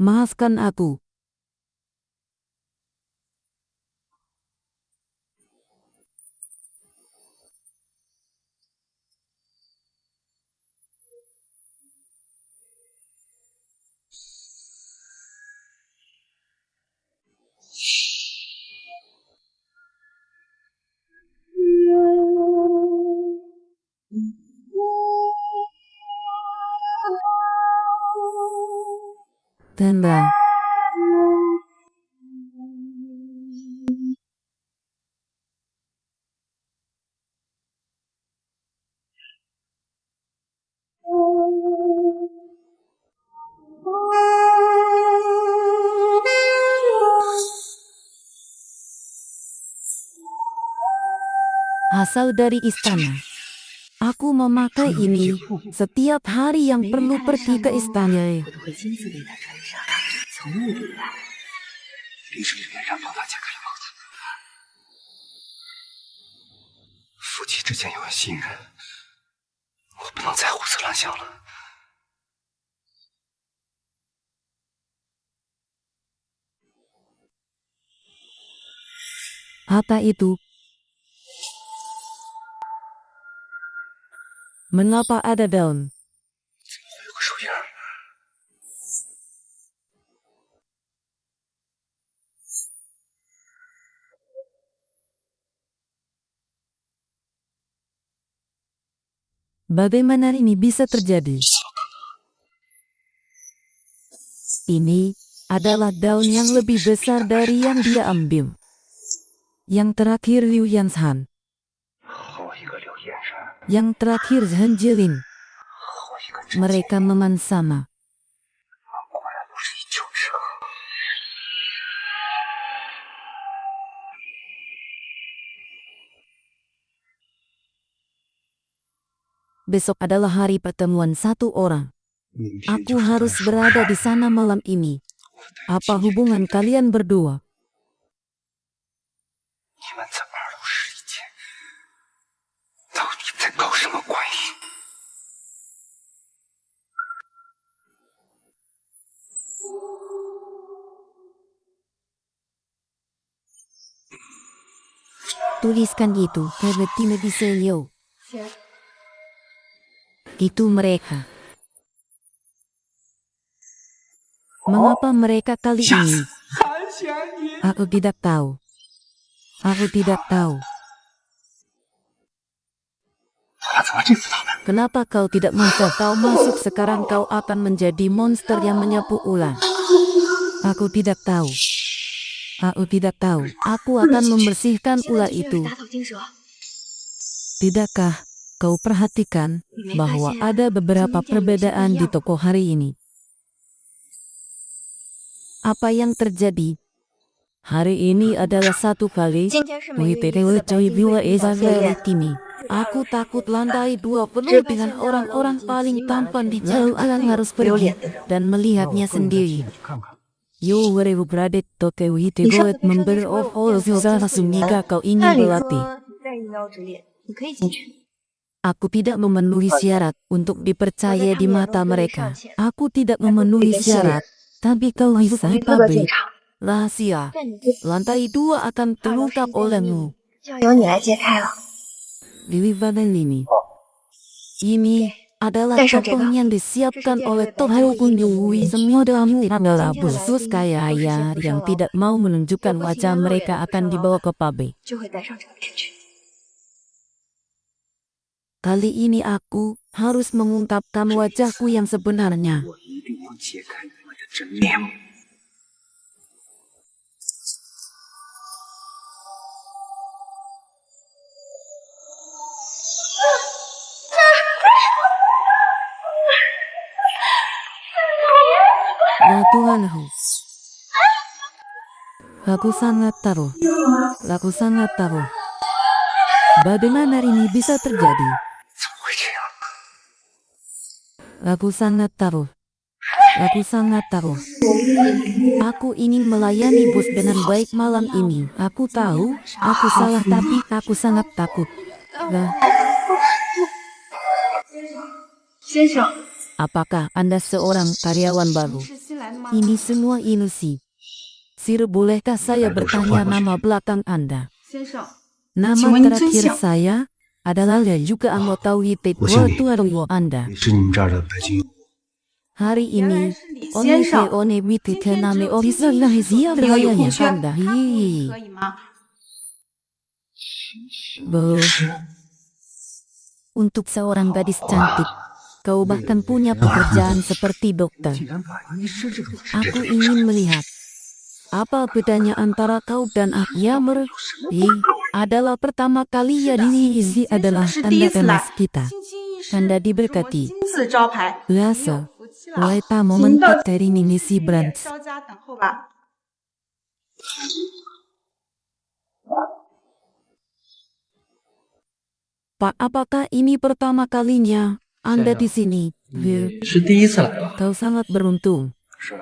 Maafkan aku. Tanda. Asal dari istana. Aku memakai ini setiap hari yang perlu pergi ke istana. 我都会亲自为他穿上，从目的来。林氏里面让帮他解开了帽子。夫妻之间有了信任，我不能再胡思乱想了。 Apa itu? Mengapa ada daun? 怎么会有个树叶？ Bagaimana ini bisa terjadi? Ini adalah daun yang lebih besar dari yang dia ambil. Yang terakhir Liu Yanshan. 好一个柳燕山， Yang terakhir Zhen Jilin. 好一个真 Mereka memang sama. 果然不是一丘之貉。 Besok adalah hari pertemuan satu orang. 明天 Aku harus berada di sana malam ini. Apa hubungan kalian berdua? 你们在二楼试衣间，到底在搞什么关系？ Tuliskan itu ke betina di Selyo. Itu mereka. Mengapa mereka kali ini? Aku tidak tahu. Aku tidak tahu. 他怎么这次倒霉？ Kenapa kau tidak masuk? Kau masuk sekarang kau akan menjadi monster yang menyapu ular. Aku tidak tahu. Aku tidak tahu. Aku akan membersihkan ular itu. 打草惊蛇， Tidakkah kau perhatikan bahwa ada beberapa perbedaan di toko hari ini? Apa yang terjadi? Hari ini adalah satu kali. 今天是每月一次的白金会比较系列。 Kini. Aku takut lantai 2 penuh dengan orang-orang paling tampan di jauh akan harus pergi dan melihatnya sendiri. 看看， Yo werewu bradet toke wite goet member of all susah sumika kau 按 ingin 理 berlatih. 说你在一腰之列，你可以进去。 Aku tidak memenuhi syarat untuk dipercaya di mata mereka. Aku tidak memenuhi syarat, tapi kau bisa 你资格进 pabrik. 场， Rahasia. 但你不 Lantai 2 akan terungkap olehmu. 就要由你来揭开了。 Liwi badan ini. Ini adalah topeng yang disiapkan oleh Tohyo Kunjungwi. Semua dalam adalah khusus kaya raya yang tidak mau menunjukkan wajah mereka akan dibawa ke pabrik. 就会戴上这个面具。 Kali ini aku harus mengungkapkan wajahku yang sebenarnya. 我一定要揭开你们的真面目。 Ya Tuhanku. Aku sangat tahu. Aku sangat tahu. Bagaimana ini bisa terjadi? 怎么会这样？ Aku sangat tahu. Aku sangat tahu. Aku ingin melayani bos dengan baik malam ini. Aku tahu, aku salah tapi aku sangat takut. Lah, 先生， apakah Anda seorang karyawan baru? 是新来的吗？ Ini semua ilusi. Sir, bolehkah saya bertanya nama belakang Anda? 先生， Nama 请问您尊 terakhir 姓？ saya adalah juga anggota WITE Tuaru Anda. 你是你们这儿的白金。 Hari 原来 ini, 是李 one 先生。 one WITE 今天只 name 有 officer 今 lah 天 siap 这个有 rayanya 空缺， Anda. 可以吗？ Untuk seorang gadis cantik, Kau bahkan punya pekerjaan seperti dokter. 竟然把医师这种职业 Aku ingin melihat apa bedanya antara kau dan aku. Yamer, adalah pertama kali ya ini Izzy adalah tanda emas kita. Tanda diberkati. 金字招牌， Biasa, 福气了。 Waita momentat dari Mimisi Brands. 稍加等候吧。 Pak, apakah ini pertama kalinya Anda di sini? 是第一次来吧？ Kau sangat beruntung. 是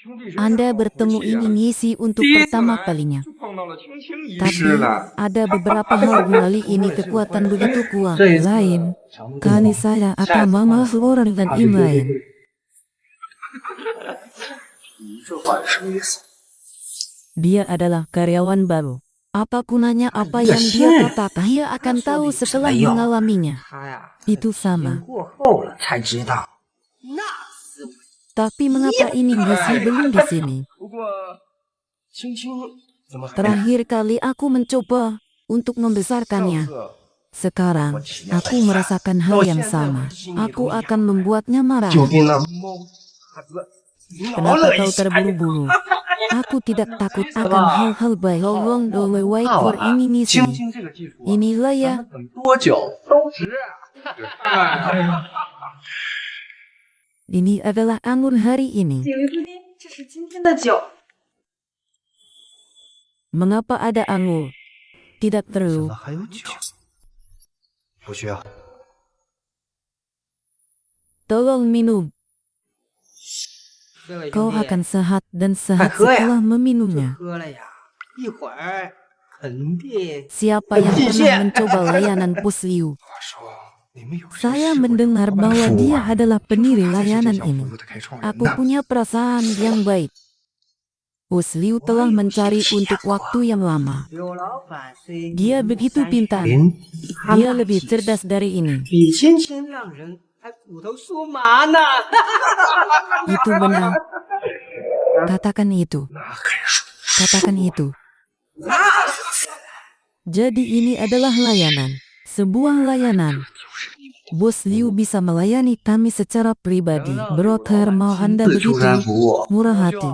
兄弟 Anda bertemu ini ngisi untuk pertama kalinya. 碰到了青青医 Tapi ada beberapa hal kali ini kekuatan begitu kuat. Lain, kali saya akan mama orang dan im lain. 你这话是什么意思？ Dia adalah karyawan baru. Apa gunanya apa yang dia katakan? Dia akan tahu setelah mengalaminya. 他呀， Itu sama. 过后了才知道。 Tapi mengapa ini masih belum di sini? 不过青青怎么还 Terakhir kali aku mencoba untuk membesarkannya. Sekarang, aku merasakan hal yang sama. Aku akan membuatnya marah. 就跟那猫哈子挠 Kenapa 了 kau 一下？ terburu-buru? Aku tidak takut akan hal-hal baik. Tolong dole wait for ini di 青 sini. 青这个技术啊， Inilah ya, 等多久都值。 ini adalah anggur hari ini. 几位贵宾，这是今天的酒。 Mengapa ada anggur? Tidak 怎 perlu. 么还有酒？不需要。 Tolong minum. 这位 Kau 兄弟， akan sehat dan sehat Aku ya. setelah meminumnya. 喝了呀，一会儿肯定。 Siapa yang pernah mencoba layanan Pusliu? 话说你们有谁 Saya 试过 mendengar bahwa dia adalah pendiri 他才是这 layanan 项 ini. 服务的开创人 Aku 呢。 punya perasaan yang baik. Pusliu telah mencari untuk waktu yang lama. 刘老板虽 Dia begitu pintar. 您 Dia lebih cerdas dari ini. 比青青让人还骨头酥麻呢。 Itu benar. Katakan itu. 那还说 Katakan itu. Jadi ini adalah layanan. Sebuah layanan. Bos Liu bisa melayani kami secara pribadi. Broker mau Anda 自助 begitu 餐服务， murah hati.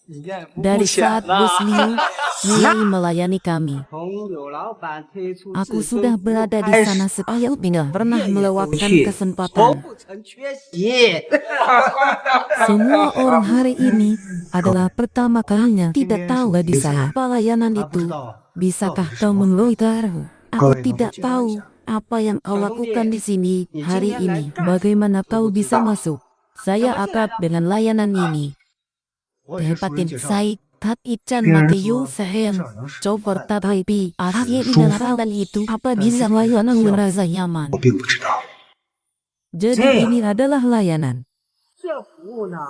你这不 Dari 浅 saat 了 Bos Liu mulai melayani kami, 从刘老板推出 aku 自 sudah 封服务 berada di 开 sana 始 supaya tidak pernah 夜夜 melewatkan 不去 kesempatan. 从不曾缺席。 Semua orang hari ini adalah pertama kalinya tidak tahu di sana pelayanan 他不知 itu. 道 Bisakah kau meloiter? Aku tidak tahu apa yang kau lakukan di sini hari ini. Bagaimana kau bisa masuk? Saya akrab dengan layanan ini. 我也是熟人 Tepatin 介绍。 saya tat ican 别人 Matthew 说 Sahen. 这儿能使 Coba tatapi arahnya di dalam itu apa bisa layanan merasa nyaman. 我并不知道。 Jadi ini adalah layanan. 这服务呢？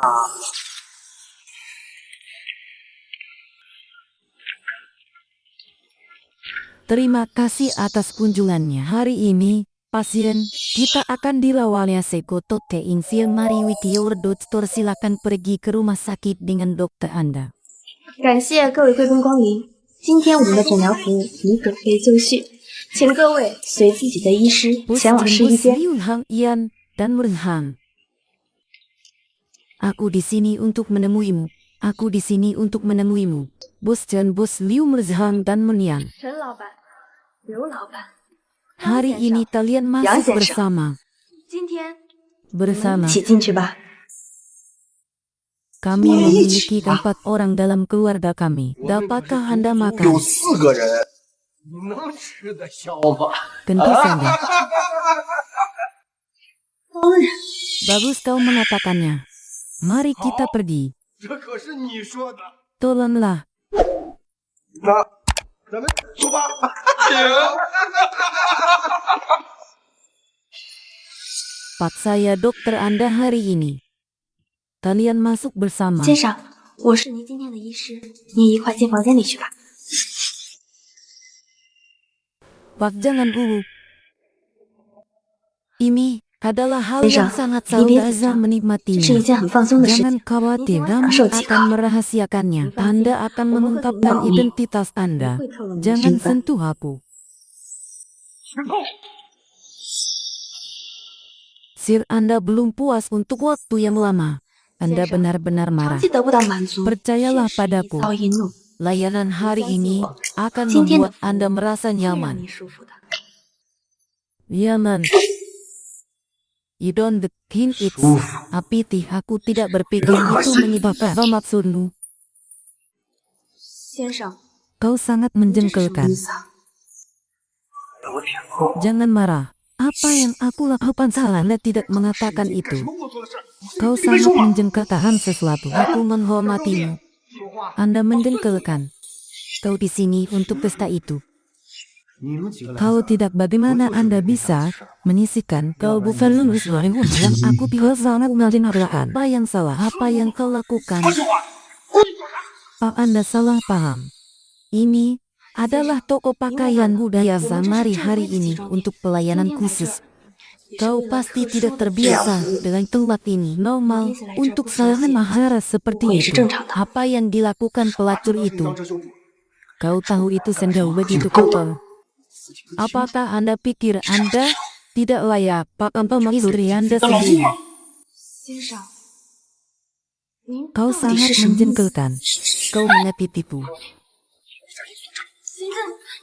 Terima kasih atas kunjungannya hari ini, pasien. Kita akan dirawatnya Sekoto Teinsil Mariwitior Dokter. Silakan pergi ke rumah sakit dengan dokter Anda. 感谢各位贵宾光临，今天我们的诊疗服务已准备就绪，请各位随自己的医师 Bos 前往试衣间。 Liu Hang Ian dan Merenhang. Aku di sini untuk menemuimu. Aku di sini untuk menemuimu. Bos Chen, Bos Liu Merzhang dan Menian. 陈老板，刘老板， Hari ini kalian masuk bersama. 今天 Bersama. 一起进去吧。 Kami memiliki 4 orang dalam keluarga kami. Dapatkah Anda makan? 有4个人，你能吃得消吧？ Tentu saja. Bagus kau mengatakannya. Mari kita pergi. 这可是你说的。 Tolonglah. 那咱们出发。Pak saya dokter Anda hari ini. Kalian masuk bersama. 先生，我是您今天的医师，您一块进房间里去吧。 Pak jangan Ini adalah hal yang Sensei, sangat ini saudara biasa. 这是 menikmatinya. 一件很放松的事 Jangan 情。 khawatir, Ini kami sangat akan merahasiakannya. Anda akan mengungkapkan identitas Anda. 会透露您的 Jangan 身份。 sentuh aku. Sir, Anda belum puas untuk waktu yang lama. Anda benar-benar 长 marah. 期得不到满足， Percayalah 确实易 padaku, 躁易怒。 layanan hari ini akan 今天的 membuat Anda merasa 会让 nyaman. 你舒服的。 Nyaman. You don't think it's... 舒服。 Apiti, aku tidak berpikir itu menyebabkan apa maksudmu. 先生， Kau sangat 这是什么 menjengkelkan. 意思啊？ 我舔后， Jangan marah. Apa yang aku lakukan salah? Anda tidak mengatakan itu. Kau sangat menjengkelkan sesuatu. Aku menghormatimu. Anda menjengkelkan. Kau di sini untuk pesta itu. 你们几个来 Kalau tidak, bagaimana Anda bisa menyisikan kau bukan lulus yang aku tidak sangat mendengarkan. Apa yang salah? Apa yang kau lakukan? Pak, Anda salah paham. Ini adalah toko pakaian budaya Samari hari ini untuk pelayanan khusus. Kau pasti tidak terbiasa dengan tempat ini. Normal untuk seorang mahara seperti itu. Apa yang dilakukan pelacur itu? Kau tahu itu sendal begitu kotor. Apakah Anda pikir Anda tidak layak Pak untuk menghiduri Anda sendiri? 先生，您 Kau 到底 sangat 是什么意思？ menjengkelkan. Kau menyakitiku. 先生，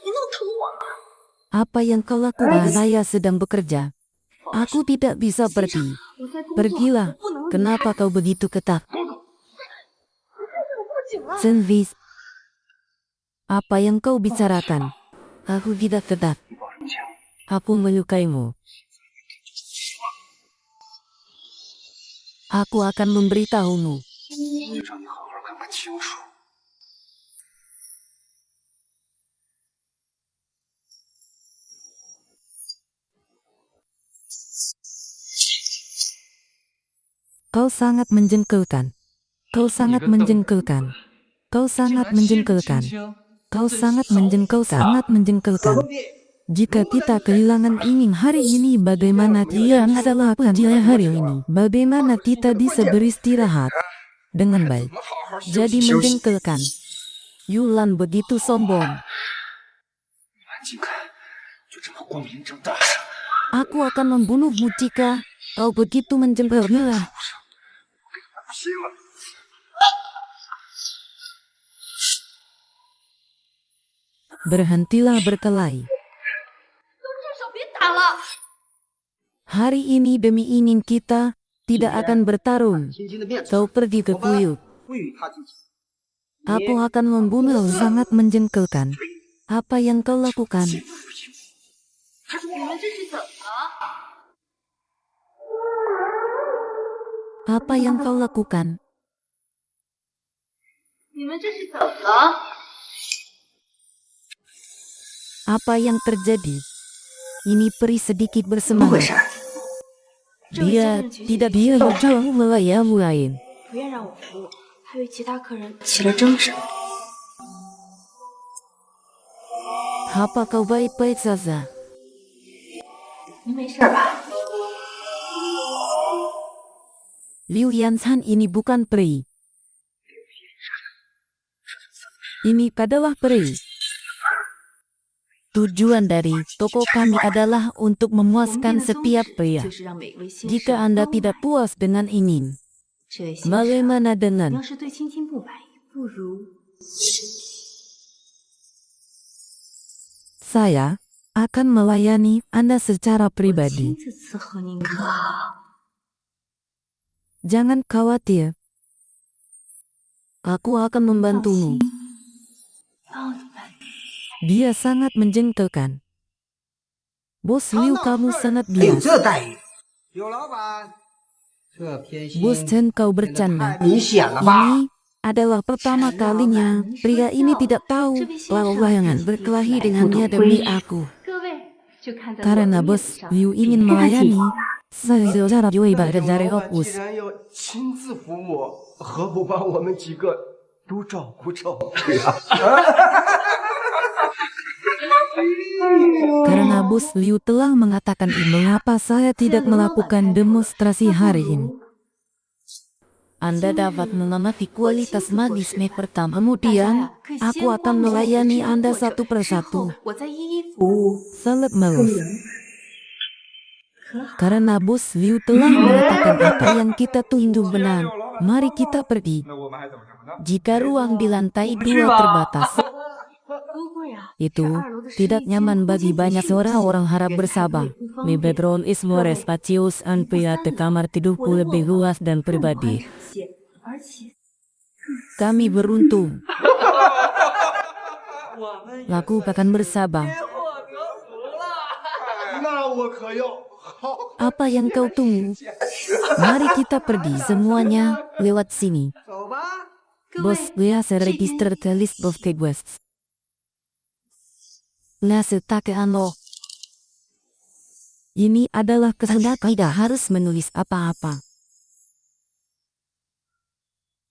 您弄疼我了。 Apa yang kau lakukan? Saya sedang bekerja. Aku tidak bisa pergi. 我在工作， Pergilah. 不能离开。 Kenapa kau begitu ketat? 不行了， Senvis. Apa yang kau bicarakan? Aku tidak ketat. Aku menyukaimu. Aku akan memberitahumu. 让你好好看看清楚。 Kau sangat menjengkelkan. Kau sangat menjengkelkan. Kau sangat menjengkelkan. Kau sangat menjengkelkan. Jika kita kehilangan ingin hari ini, bagaimana dia adalah dia hari ini? Bagaimana kita bisa beristirahat dengan baik? Jadi menjengkelkan. Yulan begitu sombong. 安静看，就这么光明正大。 Aku akan membunuhmu jika kau begitu menjengkelkan. 不信了。 Berhentilah berkelahi. 动手别打了！ Hari ini demi ingin kita tidak akan bertarung. 亲亲的面子， Kau pergi ke kuyuk. 不与他进行。 Aku akan membunuh. Sangat menjengkelkan. Apa yang kau lakukan? 你们这是怎么了？ Apa yang kau lakukan? 你们这是怎么了？ Apa yang terjadi? Ini peri sedikit 怎么回 bersemangat. 事？ Dia tidak dia yang jauh melayamu lain. 不愿让我服务，还与其他客人起了争执。 Apa kau baik-baik saja? 您没事吧？ Liu Yansan ini bukan peri. Ini adalah peri. Tujuan dari toko kami adalah untuk 我们 memuaskan 店的宗 setiap 旨 pria. 就是让每位先 Jika 生 Anda 都 tidak 满意。 puas dengan ingin, 这位先生， bagaimana 你 dengan 要是对青青不满意，不如 saya akan melayani Anda secara 我亲 pribadi. 自伺候您可好？ Jangan khawatir. Aku akan 放 membantumu. 心，帮你们。 Dia sangat menjengkelkan. Bos Liu, kamu sangat 还有 bias. 这待遇？有老板，这偏心 Bos Chen, kau 显得 bercanda. 太明显了吧？ Ini adalah pertama kalinya pria ini tidak tahu bahwa layangan berkelahi dengannya demi aku. 各位就看在我 Karena 的面 Bos 子上， Liu ingin melayani saya secara jujur dan dari 既 opus. 然要亲自服务，何不把我们几个都照顾照顾呀？ Karena Bos Liu telah mengatakan mengapa saya tidak melakukan demonstrasi hari ini. Anda dapat mengamati kualitas magisme pertama. Kemudian, aku akan melayani Anda satu persatu. 我再一一服务。 Salat melus. Karena Bos Liu telah mengatakan apa yang kita tunggu benar, mari kita pergi. Jika ruang di lantai 2 terbatas, itu tidak nyaman bagi banyak orang harap bersabar. Mi bedroom is more spacious and private, kamar tidurku lebih luas dan pribadi. Kami beruntung. Lakukan bersabar. Apa yang kau tunggu? Mari kita pergi semuanya lewat sini. Bos Lea register the list of the guests. Ini adalah kehendak, tidak harus menulis apa-apa.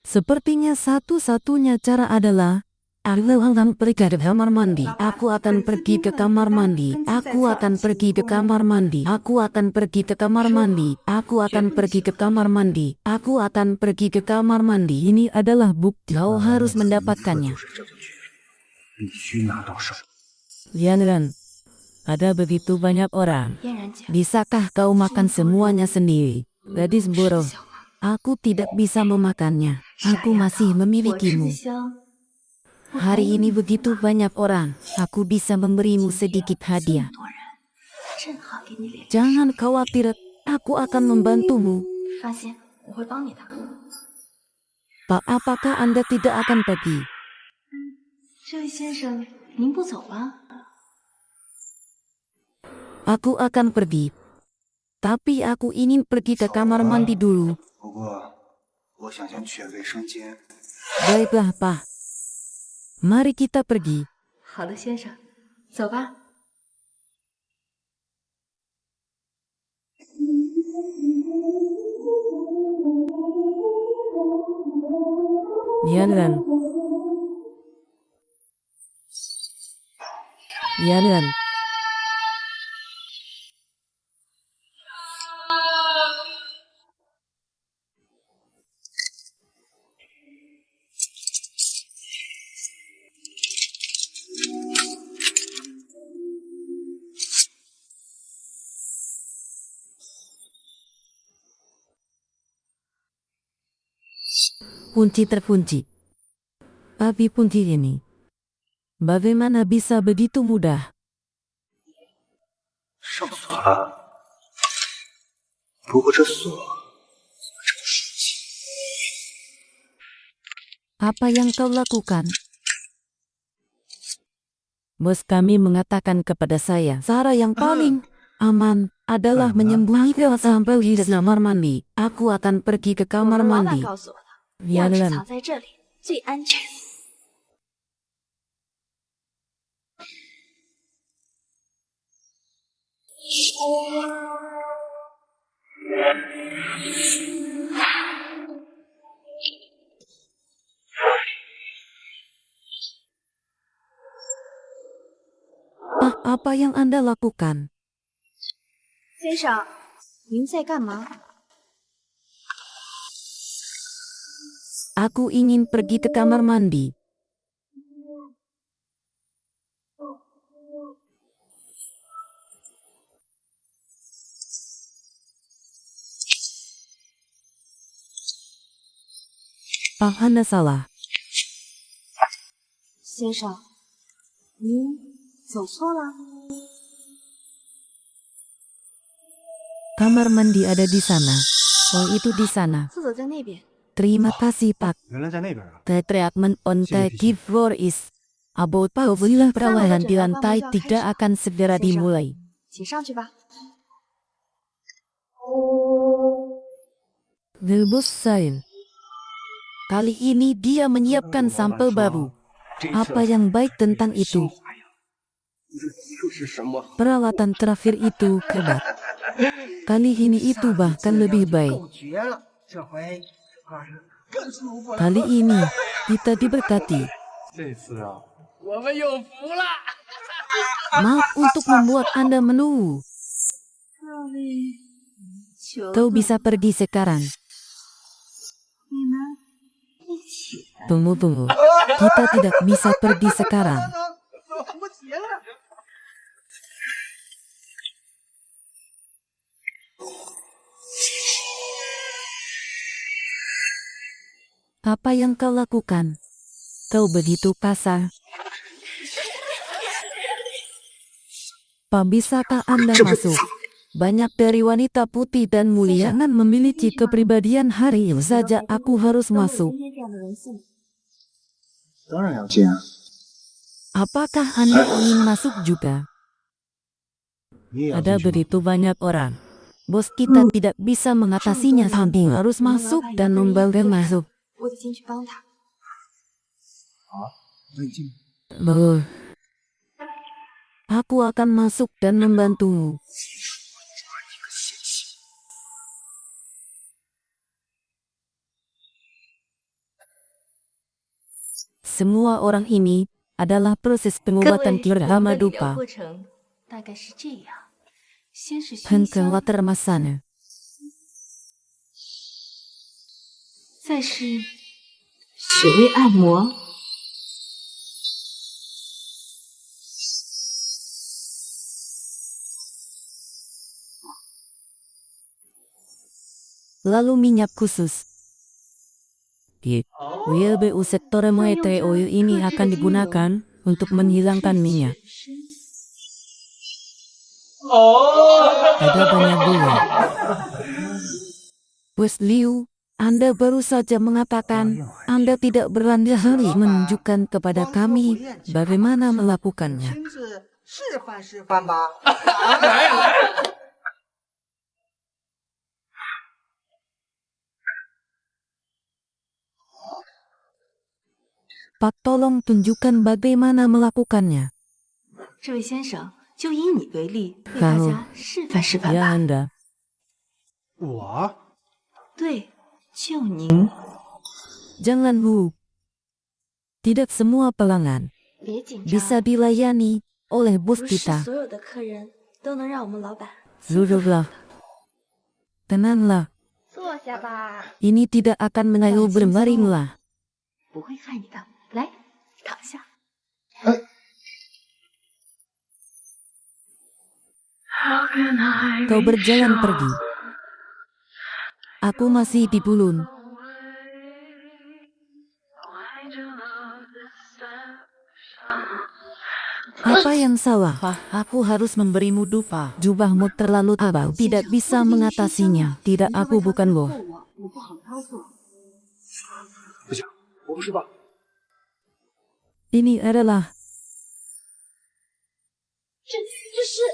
Sepertinya satu-satunya cara adalah pergi ke kamar mandi. Aku akan pergi ke kamar mandi. Aku akan pergi ke kamar mandi. Aku akan pergi ke kamar mandi. Aku akan pergi ke kamar mandi. Aku akan pergi ke kamar mandi. Ini adalah bukti. Kau harus mendapatkannya. Yanran, ada begitu banyak orang. Bisakah kau makan semuanya sendiri? Gadis bodoh, aku tidak bisa memakannya. Aku masih memilikimu. Hari ini begitu banyak orang, aku bisa memberimu sedikit hadiah. Jangan khawatir, aku akan membantumu. Pak, apakah Anda tidak akan pergi? Aku akan pergi. Tapi aku ingin pergi ke kamar mandi dulu. Baiklah, Pak. Mari kita pergi. Yanran. Yanran. Kunci terkunci. Tapi kunci ini, bagaimana bisa begitu mudah? 上锁了。不过这锁这么熟悉。 Apa yang kau lakukan? Bos kami mengatakan kepada saya, cara yang paling aman adalah menyembunyi sampai di kamar mandi. Aku akan pergi ke kamar mandi. Yanran. Apa yang Anda lakukan? 先生，您在干嘛？ Aku ingin pergi ke kamar mandi. Anda salah. 先生，您走错了。 Kamar mandi ada di sana. Oh, itu di sana. 厕所在那边。 Terima kasih, Pak. 原来在那边啊！ The treatment on the gift floor is about apabila perawatan di lantai tidak akan segera dimulai. 请上去吧。 The boss sign. Kali ini dia menyiapkan sampel baru. Apa yang baik tentang itu? 又是什么？ Perawatan terakhir itu hebat. Kali ini itu bahkan lebih baik. 绝了，这回Kali ini kita diberkati. 这次啊， 我们有福了。 Maaf untuk membuat Anda menunggu. Kau bisa pergi sekarang. Tunggu. Kita tidak bisa pergi sekarang. 走不起了。Apa yang kau lakukan? Kau begitu kasar. Pak, bisakah Anda masuk? Banyak dari wanita putih dan mulia yang memiliki kepribadian hari ini saja aku harus masuk. 当然要进啊！ Apakah Anda ingin masuk juga? 你也要 Ada 进去吗？ begitu banyak orang. Bos kita tidak bisa mengatasinya sampai harus masuk dan membawa masuk. 我得进去帮他。那你进。 Betul. Aku akan masuk dan membantumu. Semua orang ini adalah proses 各 pengobatan 位， Kirama 我们的理疗 Dupa. 过程大概是这样：先是熏 Hengkang 香， latar masana. 再是穴位按摩， Lalu minyak khusus. WLBU sektor Moete Oil ini akan digunakan untuk menghilangkan minyak. Ada banyak gula. Wes Liu, Anda baru saja mengatakan Anda tidak berani menunjukkan kepada kami bagaimana melakukannya. 亲自示范示范吧。 Pak, tolong tunjukkan bagaimana melakukannya. 这位先生，就以你为例，为 好 大家示范示范 Ya 吧。 Anda. 我对，就您， Jangan hu. Tidak semua pelanggan 别紧张， bisa dilayani oleh bos 不是 kita. 所有的客人都能让我们老板。 Duduklah. Tenanglah. 坐下吧。 Ini tidak akan mengayu berbaringlah. 不会害你的，来，躺下。 Kau berjalan pergi. Aku masih di Bulun. Apa yang salah? Aku harus memberimu dupa. Jubahmu terlalu tebal, tidak bisa mengatasinya. Tidak, aku bukan lo. 不行，我不是吧？ Ini adalah 这是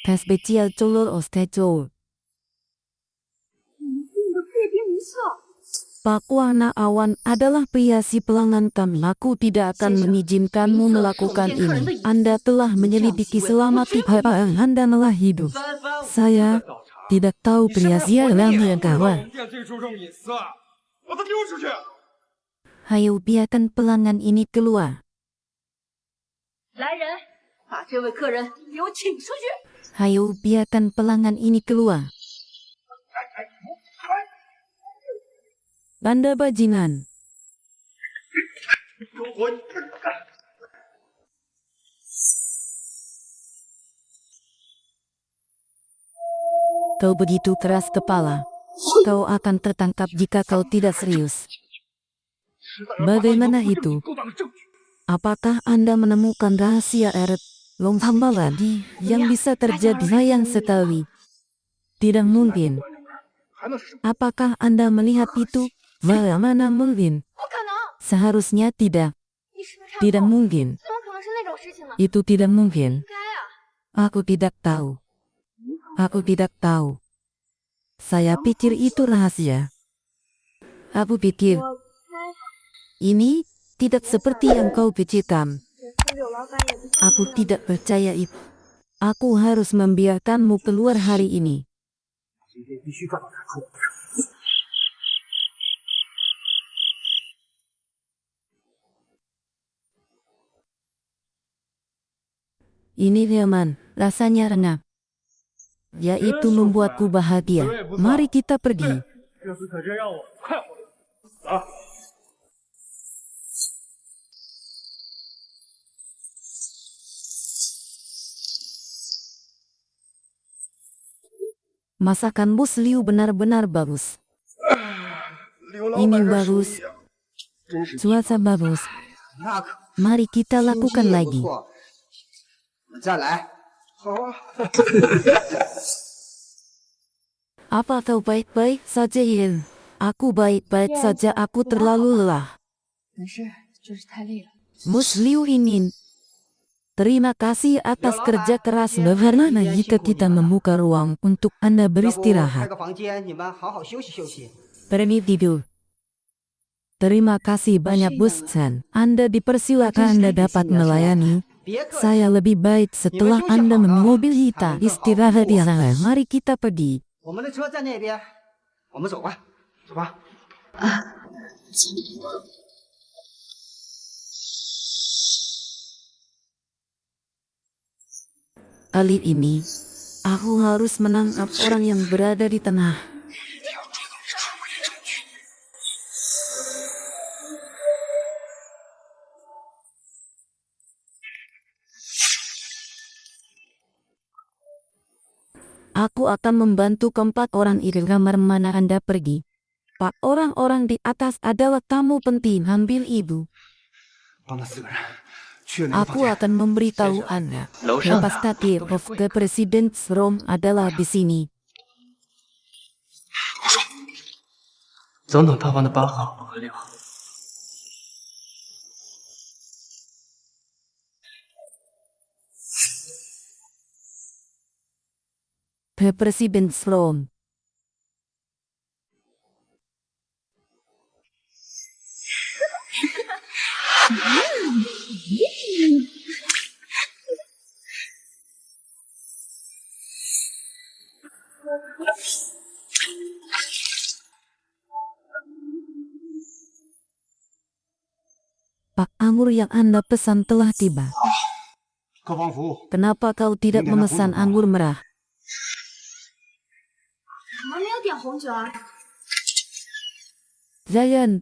tes spesial color ostejol. 你的贵宾无效。 Pak Wana Awan adalah pria si pelanggan kami. Aku tidak akan mengizinkanmu melakukan ini. Anda telah menyelidiki selama 3 hari. Anda telah hidup. Saya tidak tahu pria siapa yang kawan. 店最注重隐私了，把他丢出去！ Hayo biarkan pelanggan ini keluar. 来人，把这位客人给我请出去。 Hayo biarkan pelanggan ini keluar. Anda bajingan. Kau begitu keras kepala. Kau akan tertangkap jika kau tidak serius. Bagaimana itu? Apakah Anda menemukan rahasia Eret Longhambalan yang bisa terjadi sayang sekali? Tidak mungkin. Apakah Anda melihat itu? Bagaimana mungkin? 不可能， Seharusnya tidak. 你是不是看 Tidak 错？ mungkin. 怎么可能是那种事情呢？ Itu tidak mungkin. 该啊， Aku tidak tahu. Aku tidak tahu. Saya pikir itu rahasia. Aku pikir 我猜 ini tidak seperti yang kau pikirkan. 人柳老板也不像 Aku tidak percaya itu. Aku harus membiarkanmu keluar hari ini. 今天必须抓到他出。 Ini nyaman, rasanya enak. Yaitu membuatku bahagia. Mari kita pergi. 这次可真让我快活的死了。 Masakan Bos Liu benar-benar bagus. ini bagus. 真是 Cuaca bagus. 那可 Mari kita lakukan 天气也 lagi. 不错我们再来。好啊。 Apa kau baik-baik saja, Yin? Aku baik-baik saja, aku terlalu lelah. 没事，就是太累了。 Musliu Inin. Terima kasih atas kerja keras Bagaimana jika kita membuka ruang untuk Anda 要不开 beristirahat? 个房间，你们好好休息休息。 Permitido. Terima kasih banyak Bos Chan. Anda dipersilakan, Anda dapat melayani. 别客气， Saya lebih baik setelah Anda mengambil kita istirahat yang lain. Mari kita pergi. 我们的车在那边。 我们走吧，走吧。 Kali ini, aku harus menangkap orang yang berada di tengah. Aku akan membantu keempat orang itu kamar mana Anda pergi. Pak, orang-orang di atas adalah tamu penting, ambil ibu. 帮那4个人去了那个房 Aku 间。 akan memberitahu Anda. 楼上的 Representative of the President's Room adalah di sini. 总统套房的8号和6号。 The President's Room. Pak, anggur yang Anda pesan telah tiba. 客房服务， Kenapa kau tidak memesan anggur merah? 怎么没有点红酒啊？ Zayan.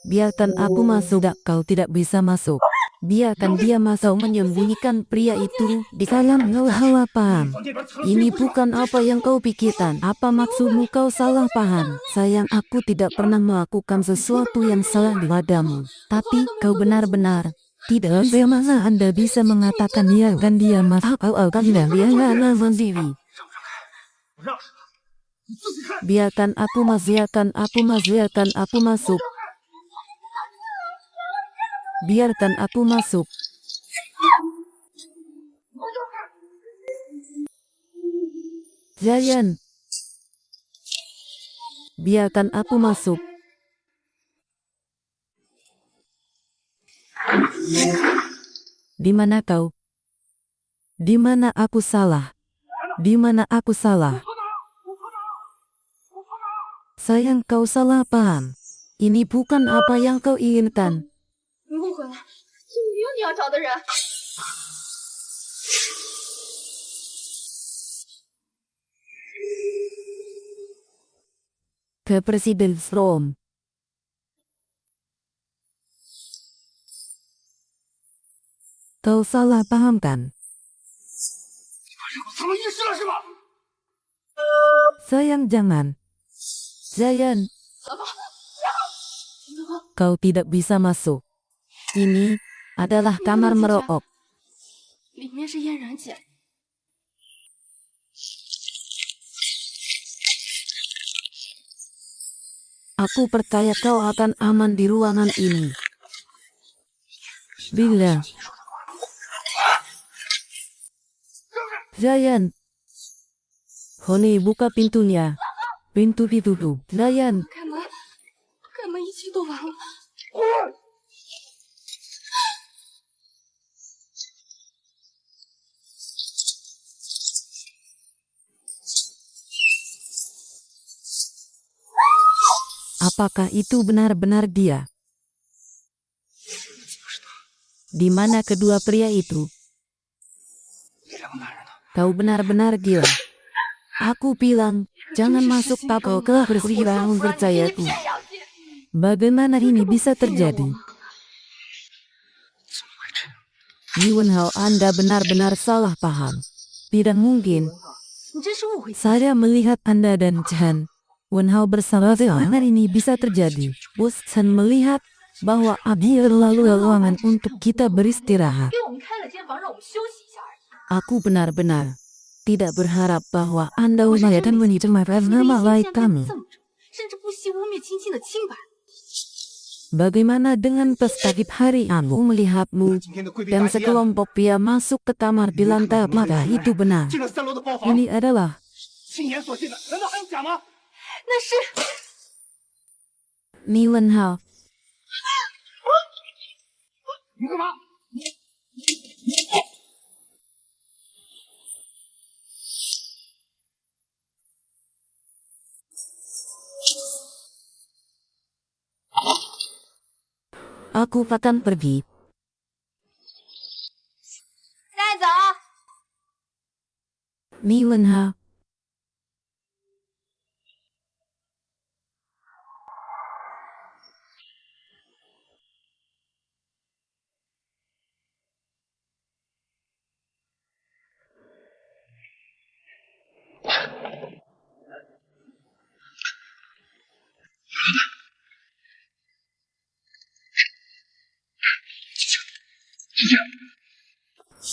Biarkan aku masuk, kau tidak bisa masuk. Biarkan dia masuk, menyembunyikan pria itu di dalam kegelapan. Ini bukan apa yang kau pikirkan. Apa maksudmu? Kau salah paham. Sayang, aku tidak pernah melakukan sesuatu yang salah padamu. Tapi kau benar-benar tidak. Bagaimana Anda bisa mengatakan dia dan dia masuk? Kau akan dia sendiri. Biarkan aku masuk, biarkan aku masuk, biarkan aku masuk. Biarkan aku masuk. Zayan. Biarkan aku masuk. Di mana kau? Di mana aku salah? Di mana aku salah? Sayang, kau salah paham. Ini bukan apa yang kau inginkan. 你误会了，这里没有你要找的人。 Ke President's Room. Kau salah paham kan? 怎么意识了是吧？ Sayang, jangan. Zayan. Kau tidak bisa masuk. Ini adalah kamar merokok. 里面是嫣然姐。 Aku percaya kau akan aman di ruangan ini. Bila Zayan, Honey, buka pintunya. Pintu ditutup. Zayan, 开门，开门，一切都完了。 apakah itu benar-benar dia? Di mana kedua pria itu? 这两个男人呢？ Kau benar-benar gila. Aku bilang, jangan masuk takut ke persidangan percayaku. Bagaimana ini bisa terjadi? Yuan Hao, Anda benar-benar salah paham. Tidak mungkin. 你真是误会。 Saya melihat Anda dan Chen Wenhao bersama hari ini bisa terjadi. Bos Chen melihat bahwa Abi lalu ruangan untuk kita beristirahat. 给我们开了间房，让我们休息一下而已。 Aku benar-benar tidak berharap bahwa Anda dan menikmati 你的 nama 一 baik 心现在 kami. 这么重，甚至不惜污蔑亲亲的清白。 Bagaimana dengan perspektif hari aku melihatmu 今天的贵宾 dan 大宴， sekelompok pria masuk ke kamar di lantai maka itu benar. 进了3楼的包房， Ini adalah 亲眼所见的，难道还有假吗？ 那是 Ni Wenhao. 你干嘛？ Aku akan pergi. 带走。 Ni Wenhao.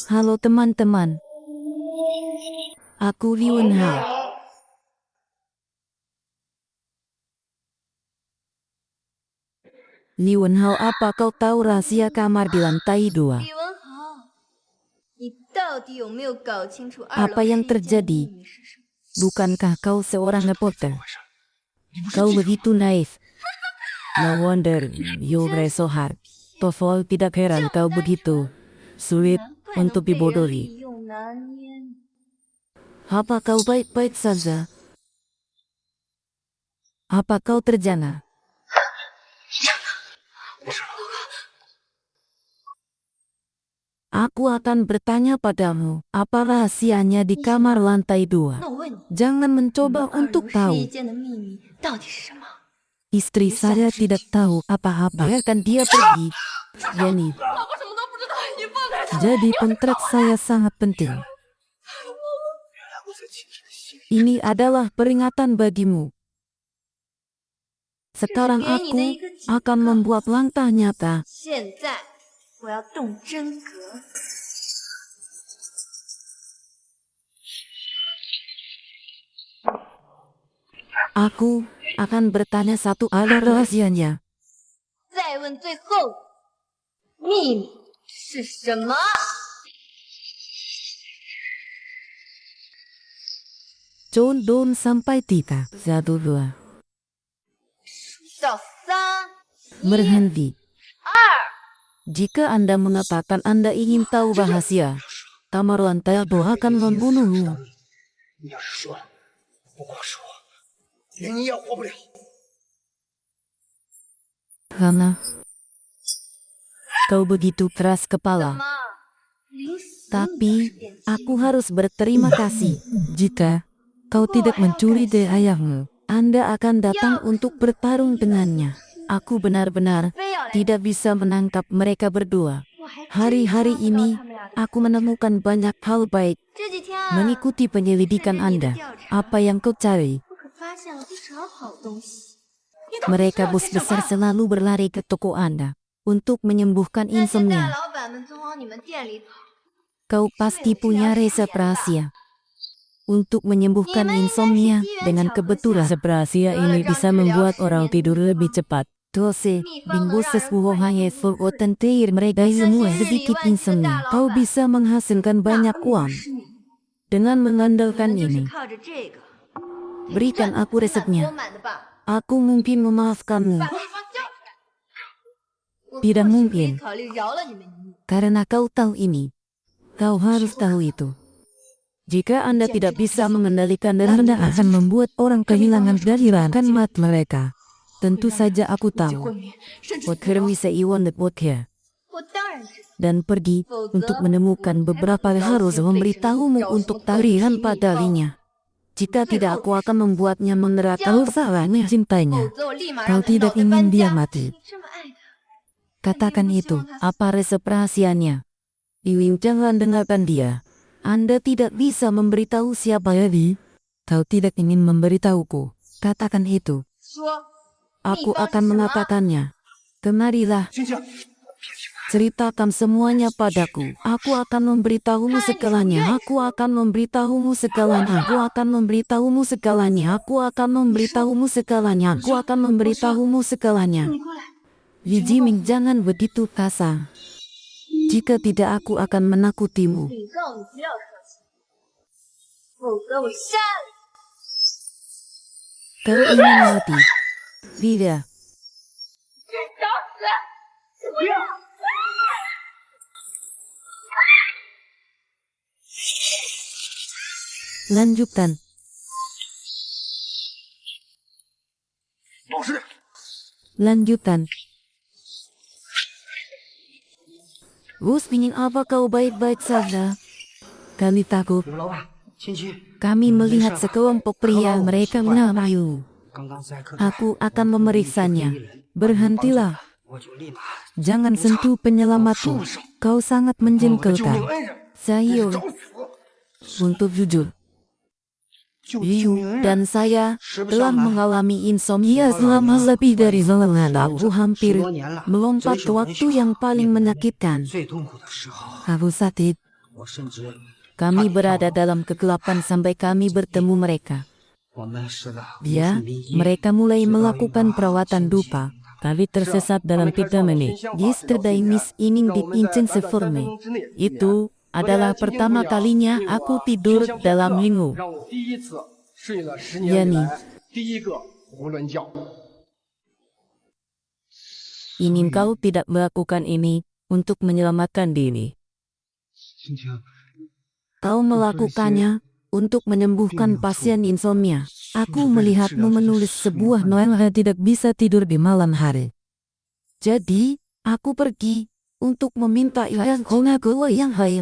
Halo teman-teman. Aku Li Wenhao. Li Wenhao, apa kau tahu rahasia kamar di lantai 2? 李文豪，你到底有没有搞清楚 Apa yang terjadi? Bukankah kau seorang reporter? Kau begitu naif. No wonder you were so hard. Tofol, tidak heran kau begitu sulit untuk dibodohi. Apa kau baik-baik saja? Apa kau terjangah? Aku akan bertanya padamu, apa rahasianya di kamar lantai 2? 那我问你， Jangan 你 mencoba 们 untuk 耳 tahu. 世间的秘密到底是什么？ Istri saya tidak tahu apa-apa, biarkan dia pergi. Jenny, 老婆什么都不知道，你放开他。 jadi kontrak saya sangat penting. Ini adalah peringatan bagimu. Sekarang aku akan membuat langkah nyata. 现在我要动真格。 Aku akan bertanya satu hal rahasianya. 再问最后，秘密是什么？ Countdown sampai 3, 1, 2. 到3， Berhenti. Jika Anda mengatakan Anda ingin tahu rahasia, kamar lantai 2 akan membunuhmu. 你要是说了，不光是我，连你也活不了。 Karena kau begitu keras kepala. 妈，临死 Tapi aku harus berterima kasih. Jika kau tidak mencuri dari ayahmu, Anda akan datang untuk bertarung dengannya. Aku benar-benar 非要来， tidak bisa menangkap mereka berdua. 我还真 Hari-hari 想不到 ini 他们俩的 aku menemukan banyak hal baik 这几天啊， mengikuti penyelidikan Anda. Apa yang kau cari? 我可发现了不少好东西。 Mereka bos besar selalu berlari ke toko Anda untuk menyembuhkan 那些大 insomnia. 老板们总往你们店里跑， Kau pasti punya resep rahasia untuk menyembuhkan insomnia dengan kebetulan. Resep rahasia ini bisa membuat orang tidur lebih cepat. Dose, bimbo sesuatu forgotten teir mereka semua sedikit insomnia. Kau bisa menghasilkan banyak uang 是你， dengan mengandalkan 就是 ini. 靠着这个 Berikan aku 满 resepnya. 满的吧。 Aku mungkin memaafkanmu. 把话叫出来。我 Tidak 或许可以 mungkin. 考虑饶了你们一命。 Karena kau tahu ini. Kau harus tahu itu. Jika Anda tidak bisa mengendalikan dan Anda akan membuat orang kehilangan giliran mat mereka. Tentu saja aku 结 tahu. 婚面，甚至 Wakir bisa iwan here 我当然知道。 dan pergi untuk menemukan beberapa harus memberitahumu untuk tarihan padanya. Jika tidak, aku akan membuatnya menderita usahanya 否 cintanya. 则我立马 Kau 让他脑 tidak 袋 ingin 搬 dia 家。 mati. 你这么爱他， Katakan itu, apa resep rahasianya? Iwin, jangan dengarkan dia. Anda tidak bisa memberitahu siapa jadi. Kau tidak ingin memberitahuku. Katakan itu. 说， Aku akan mengatakannya. Kemarilah. 青青， Ceritakan semuanya padaku. Aku akan memberitahumu segalanya. Aku akan memberitahumu segalanya. Aku akan memberitahumu segalanya. Aku akan memberitahumu segalanya. Aku akan memberitahumu segalanya. 你过来。 Li Jiming, jangan begitu kasar. Jika tidak, aku akan menakutimu. 禀告你不要客气，否则我杀了 Kau ingin mati? Tidak. 你！找死！不要！ Lanjutkan. 老师， Lanjutkan. Bos, ingin apa kau baik-baik saja? Kami takut. 刘老板，亲戚， Kami melihat sekelompok pria, mereka merayu. 刚刚在客栈， Aku akan memeriksanya. Berhentilah. 我就立马 Jangan sentuh penyelamatku. Kau sangat 我的救命 menjengkelkan. 恩人， Saya 找死！ untuk jujur. 救 Liu 命恩人， dan saya 实不 telah 相瞒， mengalami insomnia selama lebih dari sebulan. Aku 10 hampir 多年了， melompat ke waktu yang paling menyakitkan. 最痛苦的时候， Aku sakit. 我甚至 Kami berada dalam kegelapan sampai kami bertemu mereka. 我们是的， Ya, mereka mulai melakukan perawatan dupa. Kami tersesat dalam 3 menit. Yesterday Miss Ining dipincin seforme. Itu adalah pertama kalinya aku tidur dalam minggu. 让我第一次睡了10 Ya 年以 nih. 来第一个囫囵觉。 Ingin kau tidak melakukan ini untuk menyelamatkan diri. 青青， Kau melakukannya untuk menyembuhkan pasien insomnia. Aku melihatmu menulis sebuah novel yang tidak bisa tidur di malam hari. Jadi, aku pergi untuk meminta yang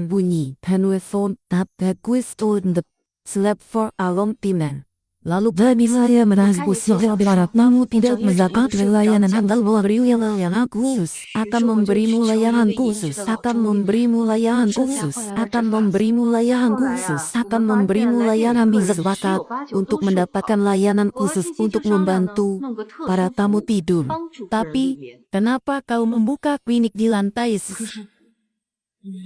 bunyi. Handphone tapi quiz on the slept for a long time. Lalu kami saya merasa saya berharap namun tidak mendapat layanan handal melalui layanan khusus. Akan memberimu layanan khusus. Akan memberimu layanan khusus. Akan memberimu layanan khusus. Akan memberimu layanan bisa bakat untuk mendapatkan layanan khusus untuk membantu para tamu tidur. Tapi, kenapa kau membuka klinik di lantai?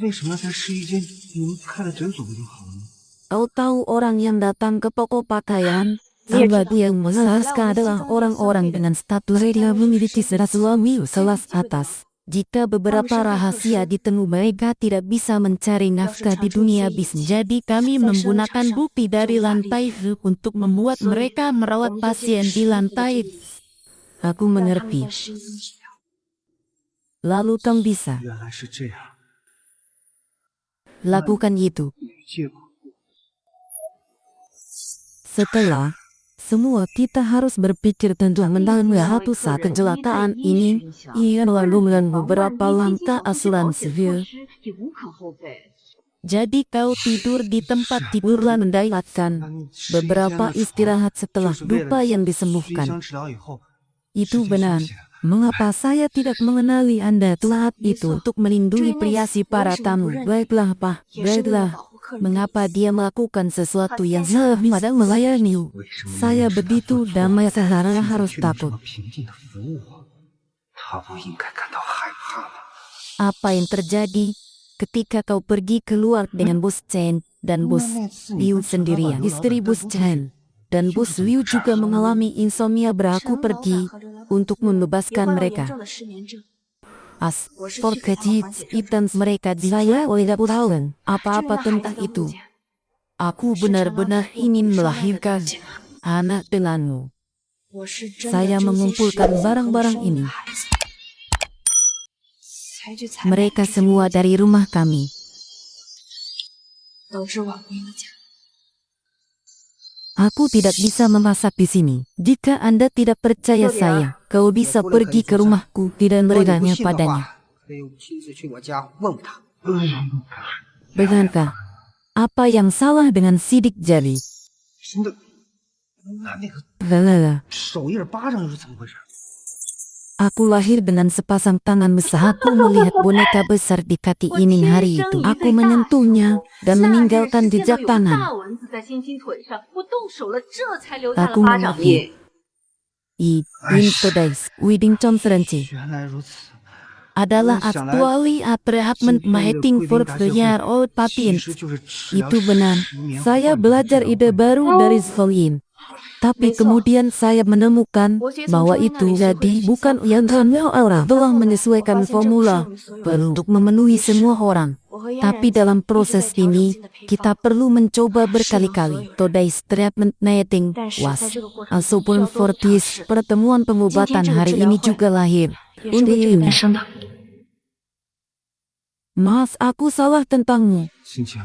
为什么在试衣间你们开了诊所不就好了吗？ Kau tahu orang yang datang ke toko pakaian? Sebagian menjelaskan adalah orang-orang dengan status yang memiliki suami kelas atas. Jika beberapa rahasia ditemu mereka tidak bisa mencari nafkah di dunia bisnis. Jadi kami menggunakan bukti dari lantai untuk membuat mereka merawat pasien di lantai. Aku mengerti. Lalu kamu bisa 原来是这样， lakukan itu. 结果 Setelah semua kita harus berpikir tentang menangani saat kecelakaan ini, ia lalu dengan beberapa langkah asuransi. 也无可厚非。 Jadi kau tidur di tempat tidur mendayakan beberapa istirahat setelah dupa yang 医 disembuhkan. 生治疗以后， Itu benar. Mengapa saya tidak mengenali Anda telah itu untuk melindungi privasi para tamu? Baiklah Pak, baiklah. Mengapa dia melakukan sesuatu yang salah pada melayani? 为什么 Saya begitu damai seharusnya harus 却能这 takut. 么平静的服务我？他不应该感到害怕吗？ Apa yang terjadi ketika kau pergi keluar dengan Bos Chen dan Bos Liu sendirian? Istri Bos Chen dan Bos Liu juga mengalami insomnia. Beraku pergi untuk membebaskan mereka. As for kids dan mereka saya tidak tahu apa-apa tentang itu. Aku benar-benar ingin melahirkan anak denganmu. Saya mengumpulkan barang-barang ini. Mereka semua dari rumah kami. Aku tidak bisa memasak di sini. Jika Anda tidak percaya saya, kau bisa pergi ke rumahku dan 如果你不 bertanya 信的 padanya. 话，可以亲自去我家问问他。 Benarkah? Apa yang salah dengan sidik jari? 那个 Lala. 手印巴掌又是怎么回事？ Aku lahir dengan sepasang tangan besar. Aku melihat boneka besar di kaki ini hari itu. Aku menyentuhnya dan meninggalkan jejak tangan. Aku mengerti. In today's wedding conference 原来如此。 adalah actually a treatment mating for the year old puppy. 其实就是治疗 Itu benar. 失眠 Saya 患者的 belajar 治疗 ide baru dari Zvolin. Tapi kemudian saya menemukan bahwa itu jadi bukan yang orang telah menyesuaikan formula untuk memenuhi semua orang. Tapi dalam proses ini, kita perlu mencoba berkali-kali. Today's treatment meeting was also born for this. Pertemuan pengobatan hari ini juga lahir. Mas, aku salah tentangmu. 心情。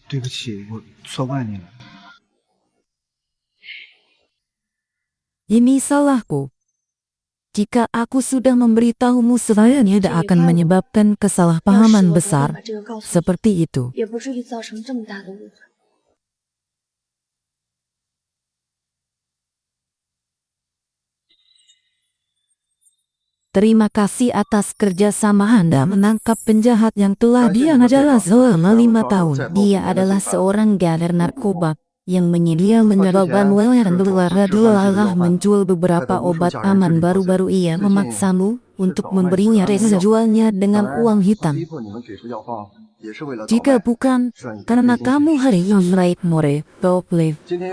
对不起，我错怪你了。 Ini salahku. Jika aku sudah memberitahumu selayaknya tidak akan menyebabkan kesalahpahaman besar seperti itu. 也不至于造成这么大的误会。 Terima kasih atas kerjasama Anda menangkap penjahat yang telah diajar selama 5 tahun. Dia adalah seorang galer narkoba yang menyerahkan dan menjual beberapa obat aman baru-baru. Ia memaksamu untuk memberinya jualnya dengan uang hitam. Jika bukan karena kamu hari yang meraih more,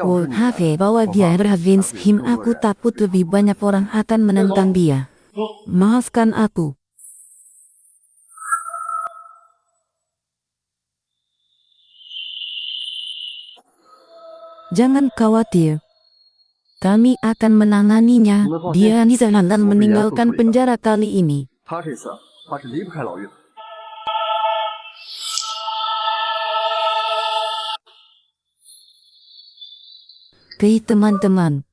would have bahwa dia convince him, aku takut lebih banyak orang akan menentang dia. Maafkan aku. Jangan khawatir. Kami akan menanganinya. Dia akan meninggalkan penjara kali ini. 他这次怕是离不开牢狱了。 Teman-teman,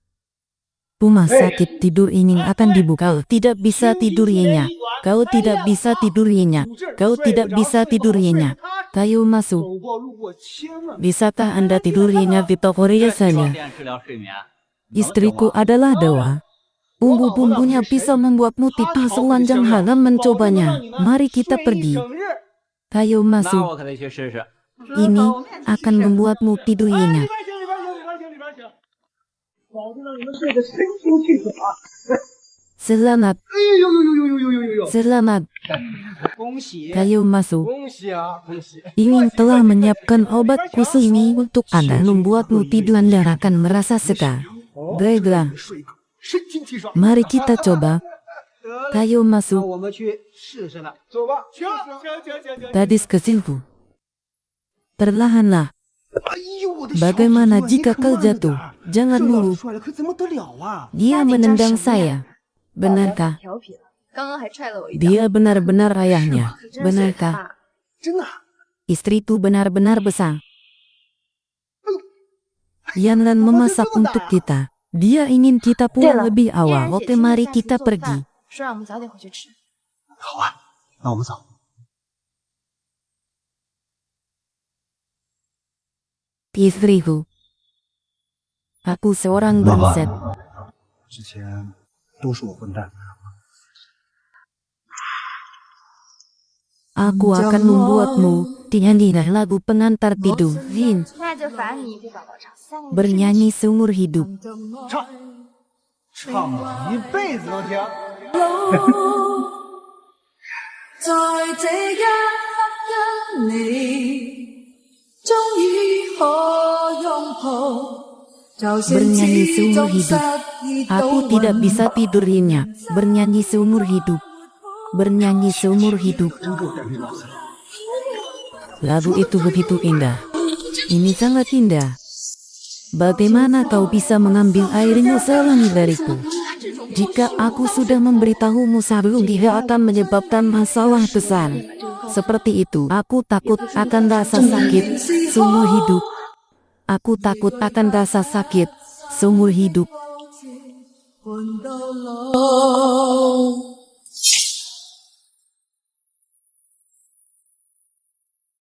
rumah sakit tidur ini akan dibuka. Kau tidak bisa tidur nyenyak. Kau tidak bisa tidur nyenyak. Kau tidak bisa tidur nyenyak. Kayu masuk. 走过路过千万 Bisakah Anda tidur nyenyak di toko riasannya? Istriku adalah dewa. Bumbu-bumbunya bisa membuatmu tiba selanjang halam mencobanya. Mari kita pergi. 整日 Kayu 那 masuk. 我可得去试试。 Ini akan membuatmu tidur 里 nyenyak. 边请，里边请，里边请，里边请，保证让你们睡得身心俱爽。 Selamat, 哎呦呦呦呦呦呦呦呦呦！ selamat. 恭喜 Kayu masuk. 恭喜啊，恭喜！ Ingin telah menyiapkan obat khusus ini untuk Anda, membuatmu tidur Anda akan merasa segar. Baiklah, 睡个身心俱爽。 mari kita coba. Kayu 那 masuk. 我们去试试了，走吧。行行行行行。 Gadis kecilku. Perlahanlah. 哎呦，我的小 Bagaimana 伙子 jika 你可 kau 慢点 jatuh? 儿 Jangan 这老 dulu. 帅了，可怎么得了啊？ Dia menendang saya. Benarkah? 调皮了，刚刚还踹了我一脚。 Dia benar-benar ayahnya. 可真是 Benarkah? 大 真的。 Istriku benar-benar besar. Yanlan memasak untuk kita. Dia ingin kita pulang lebih awal. Oke, mari kita pergi. 说让我们早点回去吃。好啊，那我们走。 Istriku. Aku seorang brengsek. 之前都是我混蛋。 Aku akan membuatmu dinyanyikan lagu pengantar tidur. Vin 那就罚你给宝宝唱3个。 bernyanyi seumur hidup. 唱，唱一辈子都听。在这一刻跟你，终于可拥抱。就算 Bernyanyi 始 seumur 終 hidup. 失意都 Aku tidak bisa tidur nyenyak. Bernyanyi seumur hidup. Bernyanyi seumur hidup. Lagu itu begitu indah. Ini sangat indah. Bagaimana kau bisa mengambil airnya selain dariku? Jika aku sudah memberitahumu sebelum, dia akan menyebabkan masalah besar. Seperti itu, aku takut akan rasa sakit seumur hidup. Aku takut akan rasa sakit seumur hidup. 換到老。